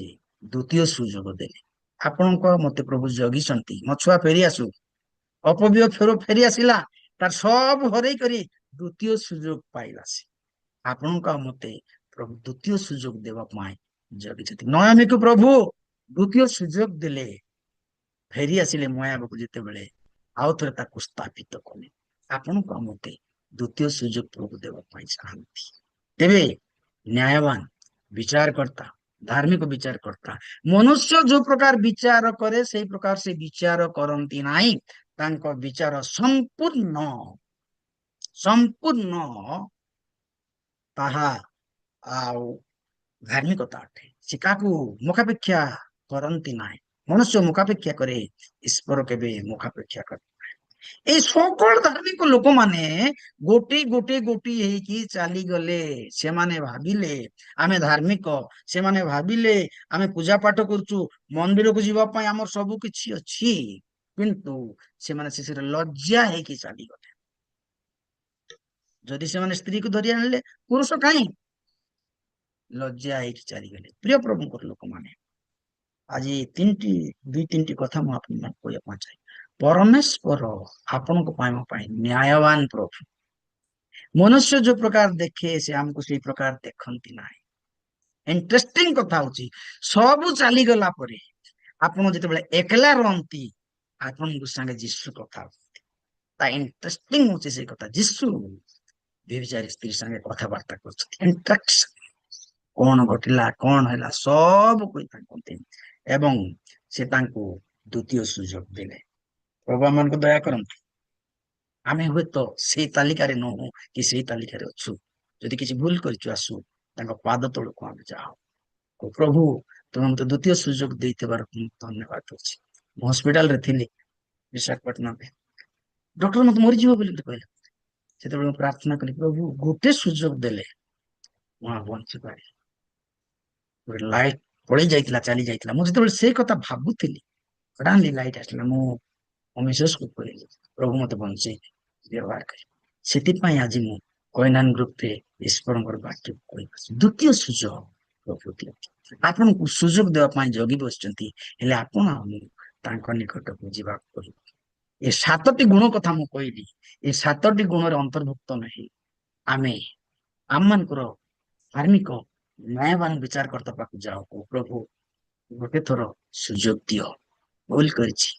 ଦ୍ୱିତୀୟ ସୁଯୋଗ ଦେଲେ। ଆପଣଙ୍କ ମତେ ପ୍ରଭୁ ଜଗିଛନ୍ତି, ମୋ ଛୁଆ ଫେରି ଆସୁ। ଅପବ୍ୟୟ ଫେରି ଆସିଲା, ତାର ସବୁ ହରେଇ କରି ଦ୍ୱିତୀୟ ସୁଯୋଗ ପାଇଲା ସେ। ଆପଣଙ୍କୁ ଆଉ ମତେ ପ୍ରଭୁ ଦ୍ୱିତୀୟ ସୁଯୋଗ ଦେବା ପାଇଁ ଜଗିଛନ୍ତି। ନୟାମୀକୁ ପ୍ରଭୁ ଦ୍ୱିତୀୟ ସୁଯୋଗ ଦେଲେ, ଫେରି ଆସିଲେ ମୋଆବକୁ ଯେତେବେଳେ, ଆଉ ଥରେ ତାକୁ ସ୍ଥାପିତ କଲେ। ଆପଣଙ୍କୁ ଆଉ ମତେ ଦ୍ୱିତୀୟ ସୁଯୋଗ ପ୍ରଭୁ ଦେବା ପାଇଁ ଚାହାନ୍ତି। ତେବେ ନ୍ୟାୟବାନ ବିଚାରକର୍ତ୍ତା, ଧାର୍ମିକ ବିଚାରକର୍ତ୍ତା, ମନୁଷ୍ୟ ଯୋଉ ପ୍ରକାର ବିଚାର କରେ ସେଇ ପ୍ରକାର ସେ ବିଚାର କରନ୍ତି ନାହିଁ। ତାଙ୍କ ବିଚାର ସମ୍ପୂର୍ଣ୍ଣ ସମ୍ପୂର୍ଣ୍ଣ ତାହା ଆଉ ଧାର୍ମିକତା ଅଟେ। ସେ କାହାକୁ ମୁଖାପେକ୍ଷା କରନ୍ତି ନାହିଁ। ମନୁଷ୍ୟ ମୁଖାପେକ୍ଷା କରେ, ଈଶ୍ୱର କେବେ ମୁଖାପେକ୍ଷା କରେ। এই সকল ଧାର୍ମିକ ଲୋକମାନେ ଗୋଟି ଗୋଟି ଗୋଟି ହେଇକି ଚାଲିଗଲେ। ସେମାନେ ଭାବିଲେ ଆମେ ଧାର୍ମିକ, ସେମାନେ ଭାବିଲେ ଆମେ ପୂଜା ପାଠ କରୁଛୁ, ମନ୍ଦିରକୁ ଯିବା ପାଇଁ ଆମର ସବୁ କିଛି ଅଛି, କିନ୍ତୁ ସେମାନେ ଶେଷରେ ଲଜ୍ଜା ହେଇକି ଚାଲିଗଲେ। ଯଦି ସେମାନେ ସ୍ତ୍ରୀକୁ ଧରି ଆଣିଲେ, ପୁରୁଷ କାହିଁ ଲଜ୍ଜା ହେଇକି ଚାଲିଗଲେ। ପ୍ରିୟ ପ୍ରଭୁଙ୍କର ଲୋକମାନେ, ଆଜି ଦୁଇ ତିନିଟି କଥା ମୁଁ ଆପଣମାନଙ୍କୁ କହିବା ପାଇଁ ଚାହେଁ। ପରମେଶ୍ୱର ଆପଣଙ୍କ ପାଇଁ ମୋ ପାଇଁ ନ୍ୟାୟବାନ ପ୍ରଭୁ। ମନୁଷ୍ୟ ଯୋଉ ପ୍ରକାର ଦେଖେ ସେ ଆମକୁ ସେଇ ପ୍ରକାର ଦେଖନ୍ତି ନାହିଁ। ଇଣ୍ଟରେଷ୍ଟିଂ କଥା ହଉଛି, ସବୁ ଚାଲିଗଲା ପରେ ଆପଣ ଯେତେବେଳେ ଏକଲା ରହନ୍ତି, ଆପଣଙ୍କ ସାଙ୍ଗେ ଯୀଶୁ କଥା ହୁଅନ୍ତି। ତା ଇଣ୍ଟରେଷ୍ଟିଂ ହଉଛି ସେଇ କଥା, ଯୀଶୁ ବ୍ୟଭିଚାରୀ ସ୍ତ୍ରୀ ସାଙ୍ଗେ କଥାବାର୍ତ୍ତା କରୁଛନ୍ତି। ଇଣ୍ଟରାକ୍ସନ କଣ ଘଟିଲା, କଣ ହେଲା, ସବୁ କହିଥାନ୍ତି, ଏବଂ ସେ ତାଙ୍କୁ ଦ୍ୱିତୀୟ ସୁଯୋଗ ଦେଲେ। ପ୍ରଭୁ ଆମମାନଙ୍କୁ ଦୟା କରନ୍ତୁ। ଆମେ ହୁଏତ ସେଇ ତାଲିକାରେ ନୁହଁ କି ସେଇ ତାଲିକାରେ ଅଛୁ। ଯଦି କିଛି ଭୁଲ କରିଛୁ, ଆସୁ ତାଙ୍କ ପାଦ ତଳକୁ ଆମେ ଯାଉ। ପ୍ରଭୁ ତୁମେ ମତେ ଦ୍ୱିତୀୟ ସୁଯୋଗ ଦେଇଥିବାର ଧନ୍ୟବାଦ ଦଉଛି। ମୁଁ ହସ୍ପିଟାଲରେ ଥିଲି ବିଶାଖାପାଟଣାରେ, ଡକ୍ଟର ମତେ ମରିଯିବ ବୋଲି କହିଲେ। ସେତେବେଳେ ମୁଁ ପ୍ରାର୍ଥନା କଲି, ପ୍ରଭୁ ଗୋଟେ ସୁଯୋଗ ଦେଲେ ମୁଁ ଆଉ ବଞ୍ଚିପାରେ। ଗୋଟେ ଲାଇଟ୍ ପଳେଇ ଯାଇଥିଲା, ଚାଲି ଯାଇଥିଲା। ମୁଁ ଯେତେବେଳେ ସେଇ କଥା ଭାବୁଥିଲି, ସଡନଲି ଲାଇଟ୍ ଆସିଲା। ମୁଁ ମୋ ମିସେସକୁ କହିଲି, ପ୍ରଭୁ ମତେ ବଞ୍ଚେଇ ବ୍ୟବହାର କରି। ସେଥିପାଇଁ ଆଜି ମୁଁ କୈନାନ ଗ୍ରୁପରେ ଈଶ୍ୱରଙ୍କର ବାକ୍ୟ କହିପାରୁଛି। ଦ୍ୱିତୀୟ ସୁଯୋଗ ପ୍ରଭୁ ଦିଅନ୍ତି। ଆପଣଙ୍କୁ ସୁଯୋଗ ଦେବା ପାଇଁ ଜଗି ବସିଛନ୍ତି, ହେଲେ ଆପଣ ତାଙ୍କ ନିକଟକୁ ଯିବାକୁ ପଡିବ। ଏ 7ଟି ଗୁଣ କଥା ମୁଁ କହିଲି, ଏ 7ଟି ଗୁଣରେ ଅନ୍ତର୍ଭୁକ୍ତ ନାହିଁ। ଆମେ ଆମମାନଙ୍କର ଧାର୍ମିକ ନ୍ୟାୟବାନ ବିଚାରକର୍ତ୍ତା ପାଖକୁ ଯାଉ, ପ୍ରଭୁ ଗୋଟେ ଥର ସୁଯୋଗ ଦିଅ, ଭୁଲ କରିଛି,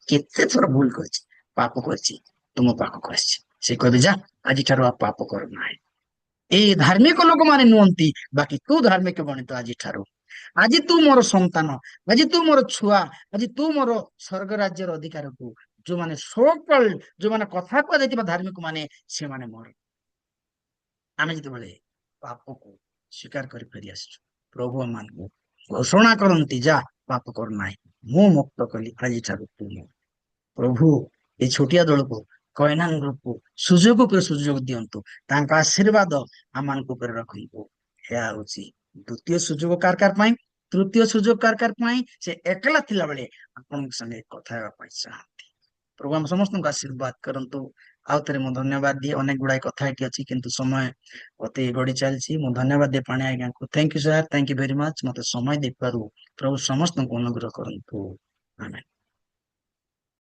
କେତେ ଥର ଭୁଲ କରିଛି, ପାପ କରିଛି, ତୁମ ପାଖକୁ ଆସିଛି। ସେ କହିବେ, ଯା ଆଜିଠାରୁ ଆଉ ପାପ କର ନାହିଁ। ଏଇ ଧାର୍ମିକ ଲୋକମାନେ ନୁହନ୍ତି, ବାକି ତୁ ଧାର୍ମିକ ବଣିତ ଆଜିଠାରୁ। ଆଜି ତୁ ମୋର ସନ୍ତାନ, ଆଜି ତୁ ମୋର ଛୁଆ, ଆଜି ତୁ ମୋର ସ୍ୱର୍ଗ ରାଜ୍ୟର ଅଧିକାରକୁ। ଯୋଉମାନେ ଯୋଉମାନେ କଥା କୁହାଯାଇଥିବା ଧାର୍ମିକ ମାନେ, ସେମାନେ ମୋର। ଆମେ ଯେତେବେଳେ ପାପକୁ ସ୍ୱୀକାର କରି ଫେରି ଆସିଛୁ, ପ୍ରଭୁ ଆମମାନଙ୍କୁ ଘୋଷଣା କରନ୍ତି, ଯା ପାପ କର ନାହିଁ, ମୁଁ ମୁକ୍ତ କଲି, ଆଜିଠାରୁ ତୁ ମୋ। ପ୍ରଭୁ ଏ ଛୋଟିଆ ଦଳକୁ, କୈନାନ ଗ୍ରୁପକୁ ସୁଯୋଗ ଉପରେ ସୁଯୋଗ ଦିଅନ୍ତୁ। ତାଙ୍କ ଆଶୀର୍ବାଦ ଆମମାନଙ୍କ ଉପରେ ରଖନ୍ତୁ। ଏହା ହଉଛି ଦ୍ୱିତୀୟ ସୁଯୋଗ କାର କାର ପାଇଁ, ତୃତୀୟ ସୁଯୋଗ କାର କାର ପାଇଁ। ସେ ଏକଲା ଥିଲା ବେଳେ ଆପଣଙ୍କ ସାଙ୍ଗେ କଥା ହେବା ପାଇଁ ଚାହାନ୍ତି। ପ୍ରଭୁ ଆମ ସମସ୍ତଙ୍କୁ ଆଶୀର୍ବାଦ କରନ୍ତୁ। ଆଉ ଥରେ ମୁଁ ଧନ୍ୟବାଦ ଦିଏ। ଅନେକ ଗୁଡାଏ କଥା ଏଠି ଅଛି, କିନ୍ତୁ ସମୟ ଅତି ଗଡି ଚାଲିଛି। ମୁଁ ଧନ୍ୟବାଦ ଦିଏ ପାଣି ଆଜ୍ଞାଙ୍କୁ। Thank you sir, thank you very much. ମତେ ସମୟ ଦେଇପାରୁ ପ୍ରଭୁ ସମସ୍ତଙ୍କୁ ଅନୁଗ୍ରହ କରନ୍ତୁ। ଆମେନ୍।